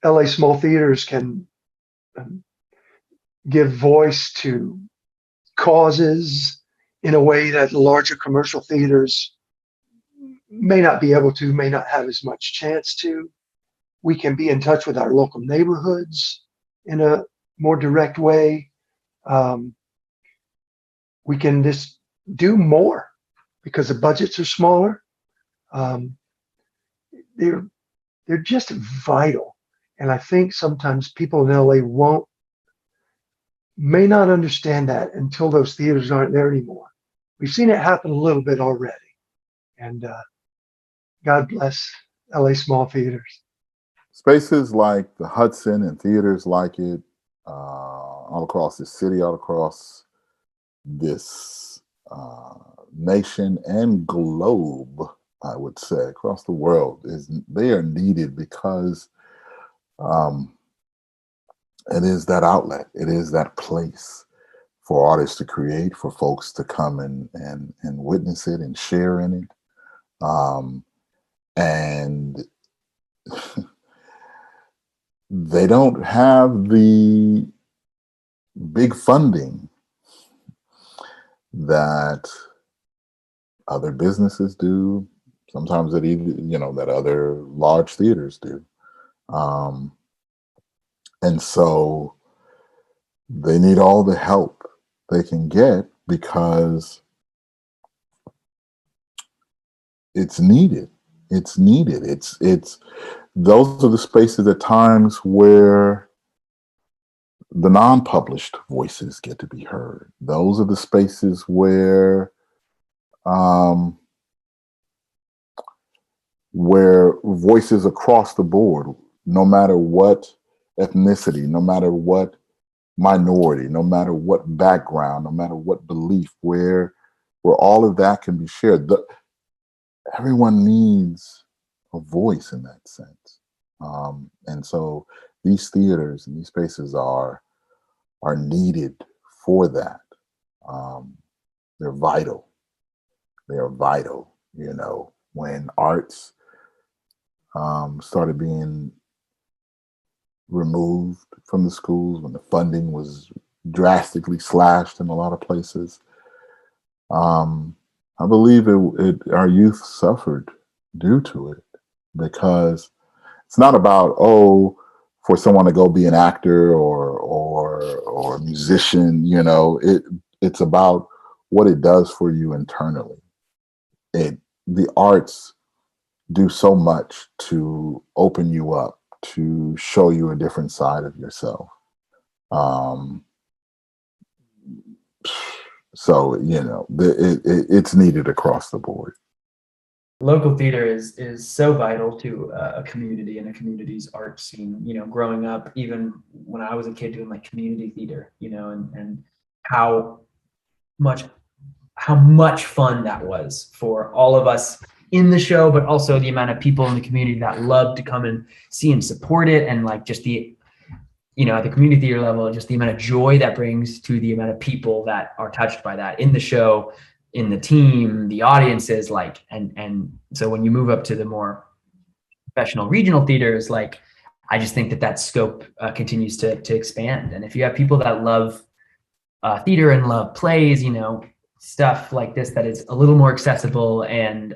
LA small theaters can give voice to causes in a way that larger commercial theaters may not be able to, may not have as much chance to. We can be in touch with our local neighborhoods in a more direct way. We can just do more because the budgets are smaller. They're just vital. And I think sometimes people in LA may not understand that until those theaters aren't there anymore. We've seen it happen a little bit already. And God bless LA small theaters. Spaces like the Hudson and theaters like it all across the city, all across this nation and globe, I would say, across the world, they are needed because it is that outlet. It is that place for artists to create, for folks to come and witness it and share in it. And they don't have the big funding that other businesses do, Sometimes that even, that other large theaters do. And so they need all the help they can get because it's needed. It's needed. It's those are the spaces at times where the non-published voices get to be heard. Those are the spaces where voices across the board, no matter what ethnicity, no matter what minority, no matter what background, no matter what belief, where all of that can be shared. Everyone needs a voice in that sense. And so these theaters and these spaces are needed for that. They're vital. They are vital. When arts started being removed from the schools, when the funding was drastically slashed in a lot of places, I believe our youth suffered due to it, because it's not about, for someone to go be an actor or a musician, it's about what it does for you internally. The arts do so much to open you up, to show you a different side of yourself. So, it's needed across the board. Local theater is so vital to a community and a community's art scene. Growing up, even when I was a kid doing like community theater, and how much fun that was for all of us in the show, but also the amount of people in the community that loved to come and see and support it, and like just the, at the community theater level, just the amount of joy that brings to the amount of people that are touched by that in the show, in the team, the audiences, and so when you move up to the more professional regional theaters, I just think that scope continues to expand. And if you have people that love theater and love plays, stuff like this that is a little more accessible and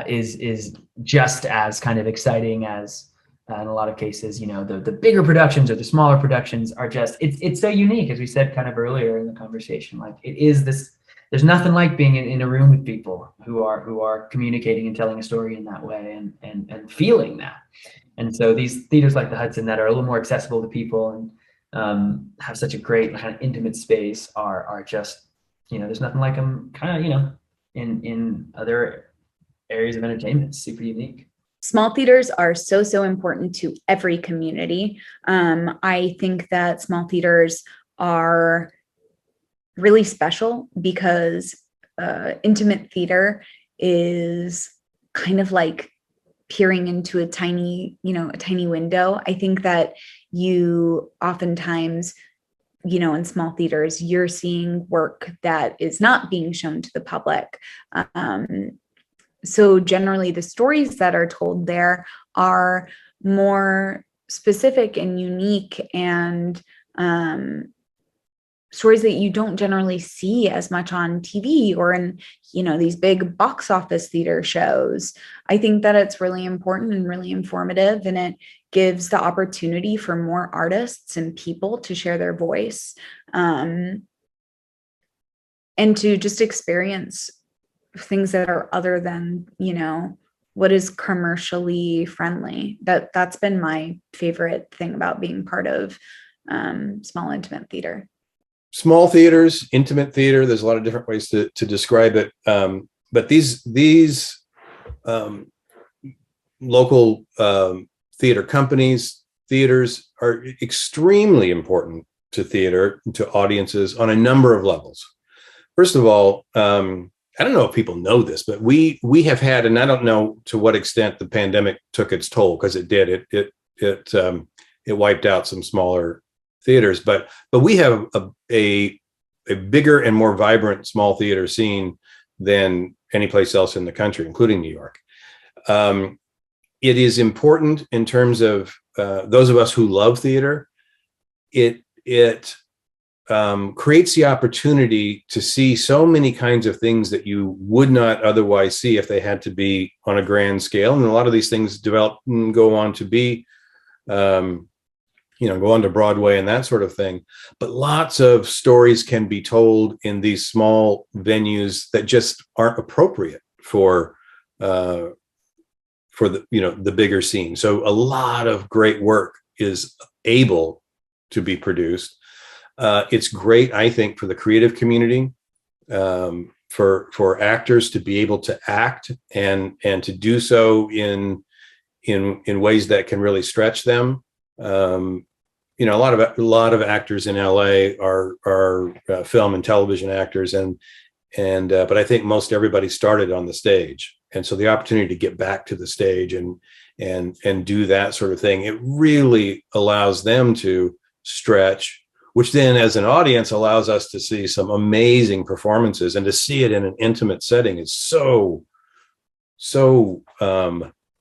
is just as kind of exciting as in a lot of cases, the bigger productions or the smaller productions are just, it's so unique, as we said kind of earlier in the conversation. It is this, there's nothing like being in a room with people who are communicating and telling a story in that way and feeling that. And so these theaters like the Hudson that are a little more accessible to people and have such a great kind of intimate space are just, there's nothing like them kind of, in other areas of entertainment. It's super unique. Small theaters are so important to every community. I think that small theaters are really special because intimate theater is kind of like peering into a tiny window. I think that you oftentimes, in small theaters, you're seeing work that is not being shown to the public. So generally the stories that are told there are more specific and unique, and stories that you don't generally see as much on TV or in, these big box office theater shows. I think that it's really important and really informative, and it gives the opportunity for more artists and people to share their voice, and to just experience things that are other than, what is commercially friendly. That's been my favorite thing about being part of small intimate theater. Small theaters, intimate theater, there's a lot of different ways to describe it. But these local theater companies, theaters are extremely important to theater, to audiences on a number of levels. First of all, I don't know if people know this, but we have had, and I don't know to what extent the pandemic took its toll, because it did. It wiped out some smaller theaters, but we have a bigger and more vibrant small theater scene than any place else in the country, including New York. It is important in terms of those of us who love theater. It creates the opportunity to see so many kinds of things that you would not otherwise see if they had to be on a grand scale. And a lot of these things develop and go on to be, go on to Broadway and that sort of thing. But lots of stories can be told in these small venues that just aren't appropriate for the bigger scene. So a lot of great work is able to be produced. It's great, I think, for the creative community, for actors to be able to act and to do so in ways that can really stretch them. A lot of actors in LA are film and television actors, but I think most everybody started on the stage. And so the opportunity to get back to the stage and do that sort of thing, it really allows them to stretch, which then as an audience allows us to see some amazing performances, and to see it in an intimate setting is so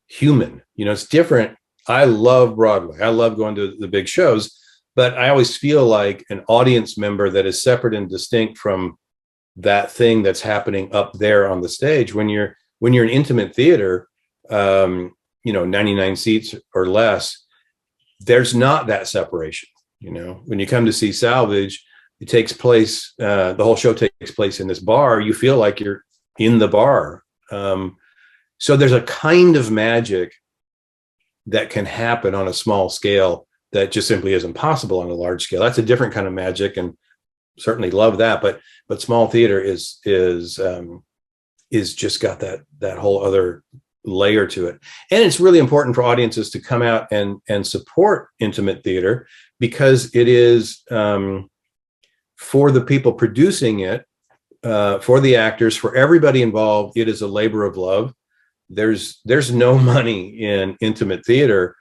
human. It's different. I love Broadway. I love going to the big shows, but I always feel like an audience member that is separate and distinct from that thing that's happening up there on the stage. When you're in intimate theater, 99 seats or less, there's not that separation. When you come to see Salvage, it takes place, the whole show takes place in this bar. You feel like you're in the bar. So there's a kind of magic that can happen on a small scale that just simply isn't possible on a large scale. That's a different kind of magic, and certainly love that. But small theater is just got that whole other layer to it. And it's really important for audiences to come out and support intimate theater, because it is, for the people producing it, for the actors, for everybody involved, it is a labor of love. There's no money in intimate theater,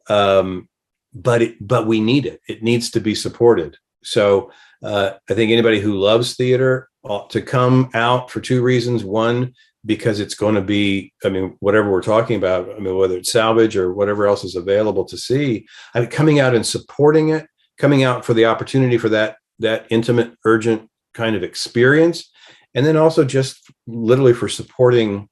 but we need it. It needs to be supported. So I think anybody who loves theater ought to come out for two reasons. One, because it's going to be, whatever we're talking about, whether it's Salvage or whatever else is available to see, coming out and supporting it, coming out for the opportunity for that intimate, urgent kind of experience. And then also just literally for supporting,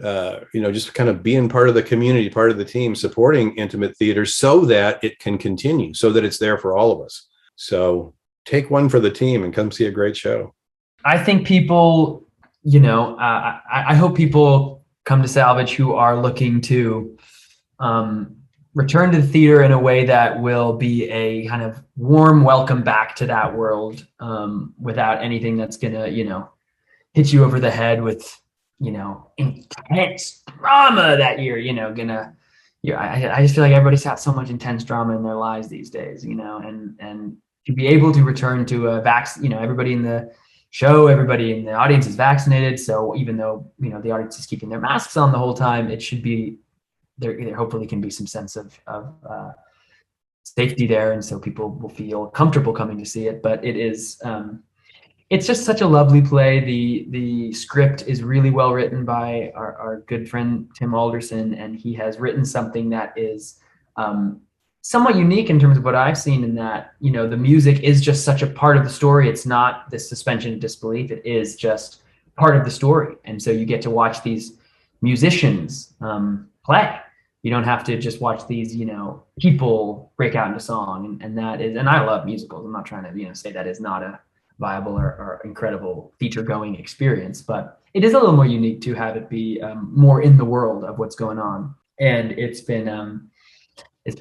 just kind of being part of the community, part of the team, supporting intimate theater so that it can continue, so that it's there for all of us. So take one for the team and come see a great show. I think people, I hope people come to Salvage who are looking to return to the theater in a way that will be a kind of warm welcome back to that world, without anything that's gonna, hit you over the head with, intense drama that you're, I just feel like everybody's got so much intense drama in their lives these days, and to be able to return to everybody in the show, everybody in the audience is vaccinated. So even though, the audience is keeping their masks on the whole time, it should be there hopefully can be some sense of safety there. And so people will feel comfortable coming to see it, but it is, it's just such a lovely play. The script is really well written by our good friend, Tim Alderson, and he has written something that is, somewhat unique in terms of what I've seen, in that, the music is just such a part of the story. It's not this suspension of disbelief. It is just part of the story. And so you get to watch these musicians play. You don't have to just watch these, people break out into song. And that is, and I love musicals. I'm not trying to, say that is not a viable or incredible feature going experience, but it is a little more unique to have it be more in the world of what's going on. And it's been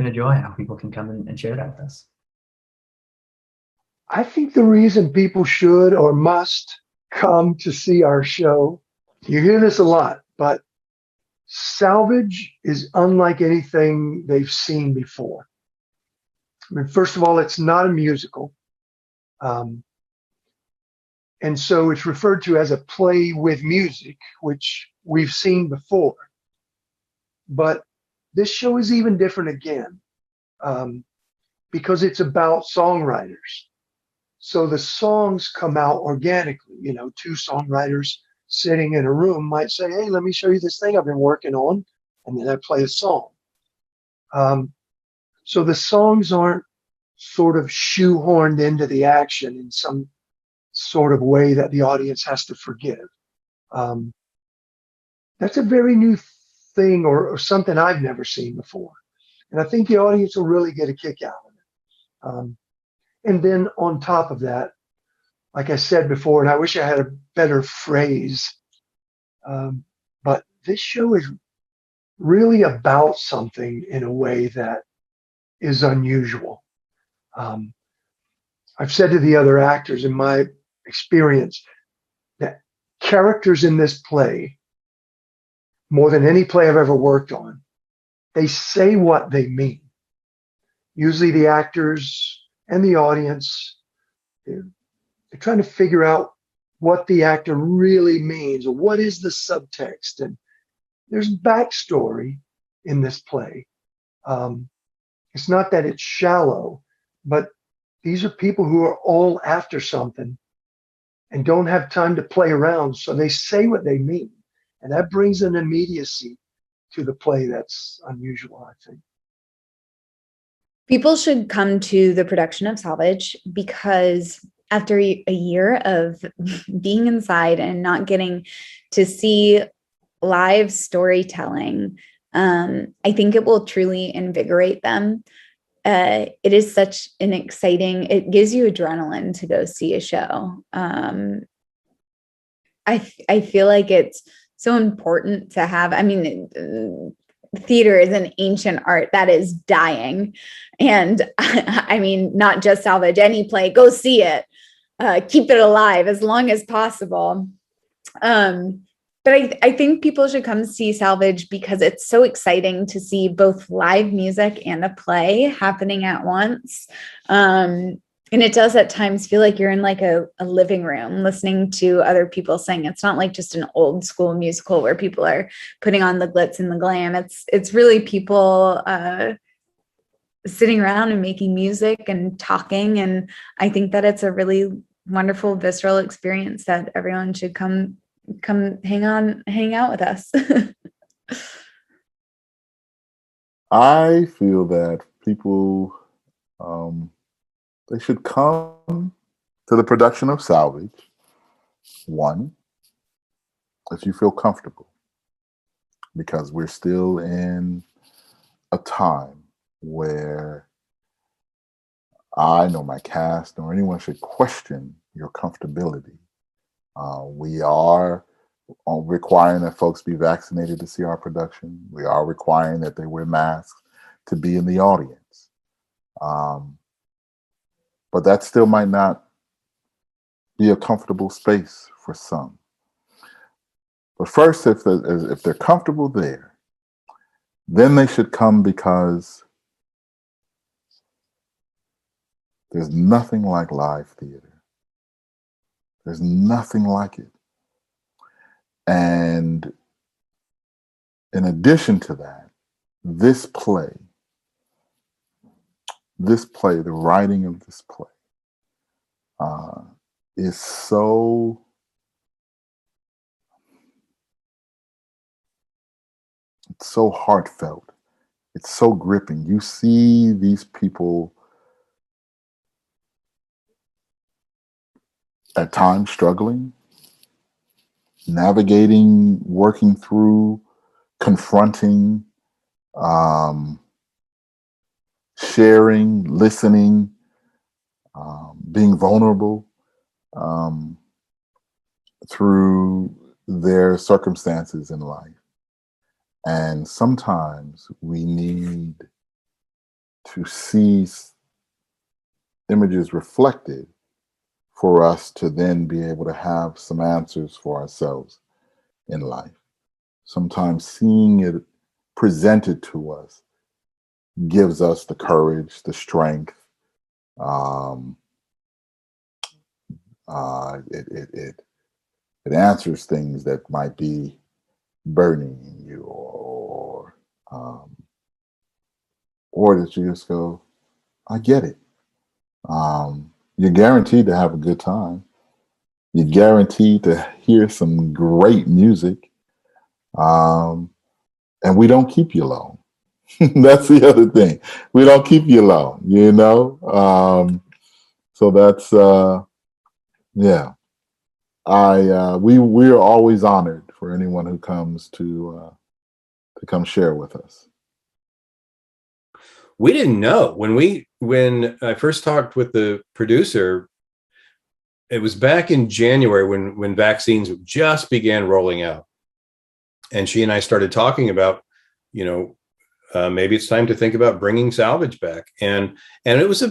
a joy how people can come and share that with us. I think the reason people should or must come to see our show, you hear this a lot, but Salvage is unlike anything they've seen before. First of all, it's not a musical. And so it's referred to as a play with music, which we've seen before. But this show is even different again, because it's about songwriters. So the songs come out organically. Two songwriters sitting in a room might say, hey, let me show you this thing I've been working on. And then I play a song. So the songs aren't sort of shoehorned into the action in some sort of way that the audience has to forgive. That's a very new thing, or something I've never seen before. And I think the audience will really get a kick out of it. And then on top of that, like I said before, and I wish I had a better phrase, but this show is really about something in a way that is unusual. I've said to the other actors, in my experience, that characters in this play, more than any play I've ever worked on, they say what they mean. Usually the actors and the audience, they're trying to figure out what the actor really means, or what is the subtext. And there's backstory in this play. It's not that it's shallow, but these are people who are all after something and don't have time to play around. So they say what they mean. And that brings an immediacy to the play that's unusual, I think. People should come to the production of Salvage, because after a year of being inside and not getting to see live storytelling, I think it will truly invigorate them. It is such an exciting, it gives you adrenaline to go see a show. I feel like it's so important to have, I mean, theater is an ancient art that is dying. And I mean, not just Salvage, any play, go see it, keep it alive as long as possible. But I think people should come see Salvage because it's so exciting to see both live music and a play happening at once. And it does at times feel like you're in like a living room listening to other people sing. It's not like just an old school musical where people are putting on the glitz and the glam. It's really people sitting around and making music and talking. And I think that it's a really wonderful, visceral experience that everyone should come hang out with us. I feel that people, they should come to the production of Salvage, one, if you feel comfortable, because we're still in a time where I nor my cast nor anyone should question your comfortability. We are requiring that folks be vaccinated to see our production. We are requiring that they wear masks to be in the audience. But that still might not be a comfortable space for some. But first, if they're comfortable there, then they should come, because there's nothing like live theater. There's nothing like it. And in addition to that, this play, the writing of this play is so heartfelt. It's so gripping. You see these people at times struggling, navigating, working through, confronting, sharing, listening, being vulnerable through their circumstances in life. And sometimes we need to see images reflected for us to then be able to have some answers for ourselves in life. Sometimes seeing it presented to us gives us the courage, the strength. It answers things that might be burdening you, or that you just go, I get it. You're guaranteed to have a good time. You're guaranteed to hear some great music. And we don't keep you long. That's the other thing. We don't keep you low, you know? So that's, yeah. We are always honored for anyone who comes to come share with us. We didn't know when I first talked with the producer. It was back in January when vaccines just began rolling out, and she and I started talking about, maybe it's time to think about bringing Salvage back, and it was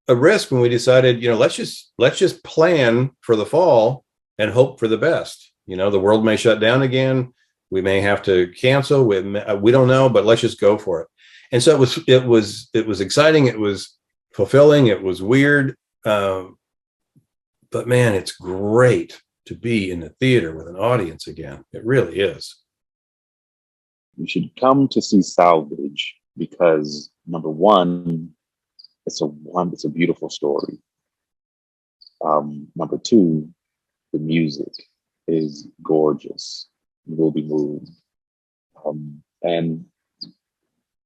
a risk when we decided, let's just plan for the fall and hope for the best. The world may shut down again, we may have to cancel, we don't know, but let's just go for it. And so it was exciting, it was fulfilling, it was weird, but man, it's great to be in the theater with an audience again. It really is. You should come to see Salvage because number one, it's a beautiful story. Number two, the music is gorgeous. You will be moved. And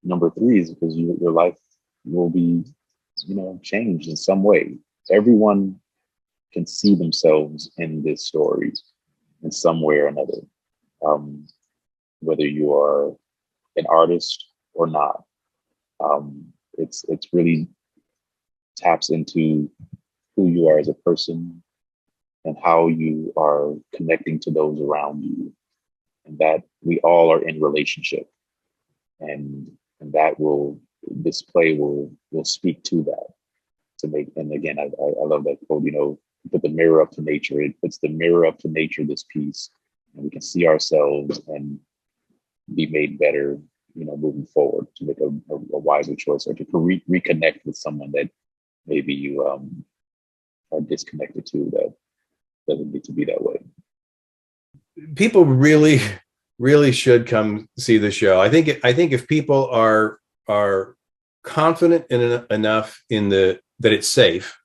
number three is because your life will be, changed in some way. Everyone can see themselves in this story in some way or another, whether you are an artist or not. It's really taps into who you are as a person and how you are connecting to those around you, and that we all are in relationship, and this play will speak to that, to make. And again, I love that quote, put the mirror up to nature. It puts the mirror up to nature, this piece, and we can see ourselves and be made better, moving forward, to make a wiser choice, or to reconnect with someone that maybe you are disconnected to, that doesn't need to be that way. People really, really should come see the show. I think if people are confident enough that it's safe,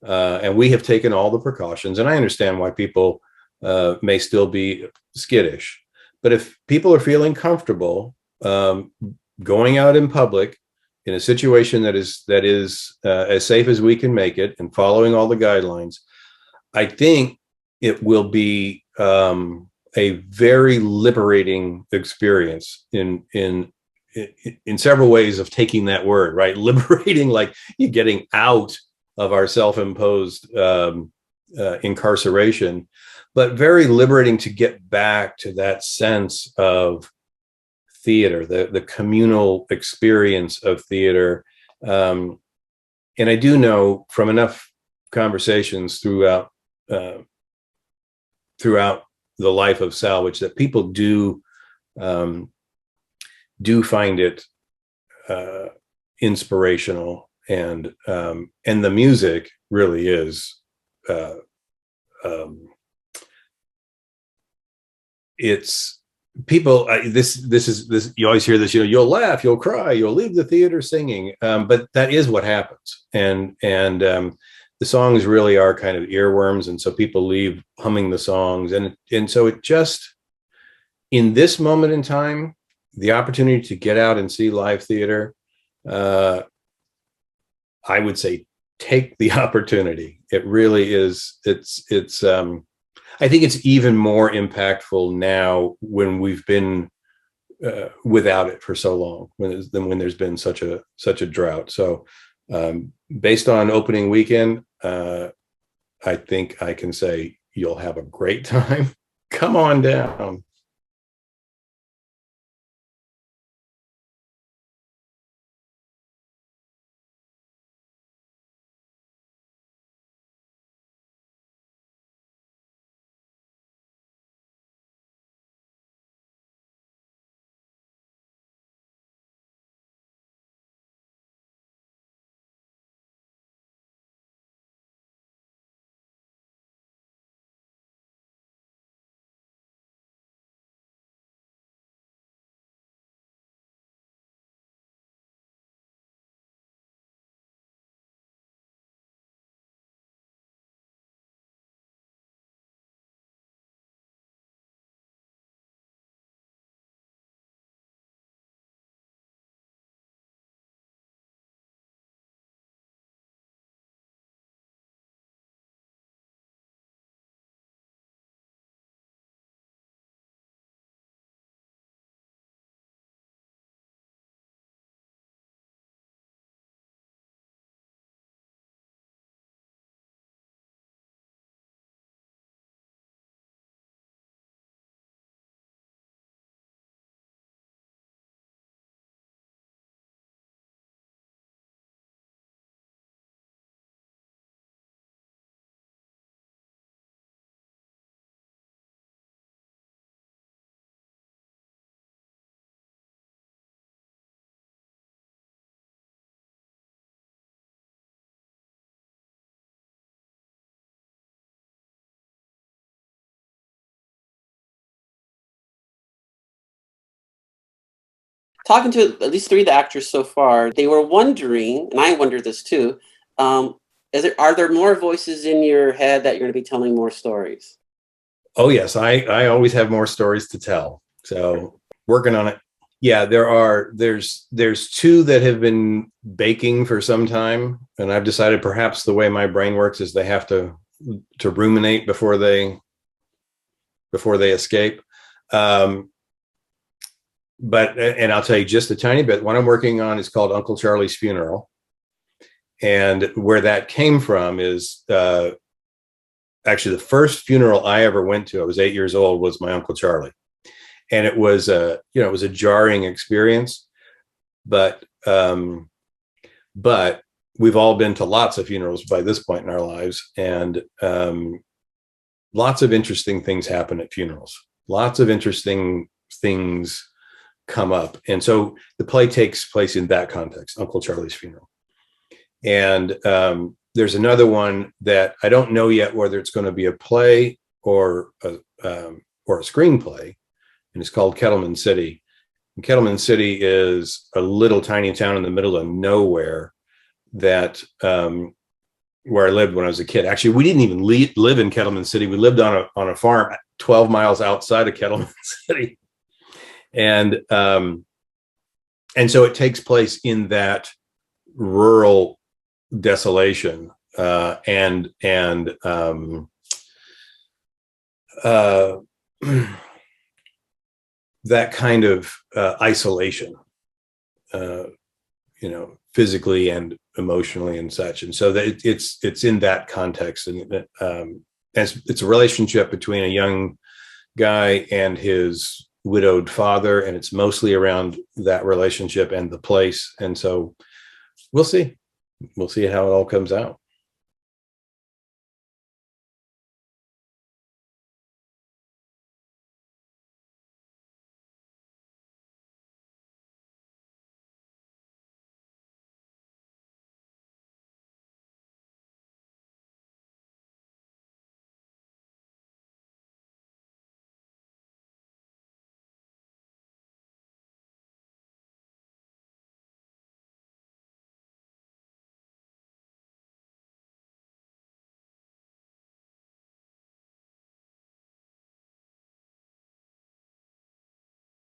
and we have taken all the precautions, and I understand why people may still be skittish, but if people are feeling comfortable going out in public in a situation that is as safe as we can make it and following all the guidelines, I think it will be a very liberating experience in several ways of taking that word, right? Liberating, like you're getting out of our self-imposed incarceration, but very liberating to get back to that sense of theater, the communal experience of theater. And I do know from enough conversations throughout the life of Salvage that people do find it inspirational, and the music really is it's people. This you always hear this, you'll laugh, you'll cry, you'll leave the theater singing, but that is what happens, and the songs really are kind of earworms, and so people leave humming the songs, and so it just, in this moment in time, the opportunity to get out and see live theater, I would say take the opportunity. It really is. It's I think it's even more impactful now when we've been without it for so long, when there's been such a drought. So based on opening weekend, I think I can say you'll have a great time. Come on down. talking to at least 3 of the actors so far, they were wondering, and I wonder this too, are there more voices in your head that you're going to be telling more stories? Oh yes, I always have more stories to tell. So working on it. Yeah, there's 2 that have been baking for some time, and I've decided perhaps the way my brain works is they have to ruminate before they escape. But I'll tell you just a tiny bit. What I'm working on is called Uncle Charlie's Funeral, and where that came from is actually the first funeral I ever went to. I was 8 years old. Was my Uncle Charlie. And it was it was a jarring experience, but we've all been to lots of funerals by this point in our lives, and lots of interesting things happen at funerals. Lots of interesting things come up, and so the play takes place in that context, Uncle Charlie's Funeral. And there's another one that I don't know yet whether it's going to be a play or a screenplay. And it's called Kettleman City. And Kettleman City is a little tiny town in the middle of nowhere that where I lived when I was a kid. Actually, we didn't even live in Kettleman City. We lived on a farm 12 miles outside of Kettleman City. And so it takes place in that rural desolation and that kind of isolation, physically and emotionally and such. And so that it's in that context, and it's a relationship between a young guy and his widowed father, and it's mostly around that relationship and the place. And so we'll see how it all comes out.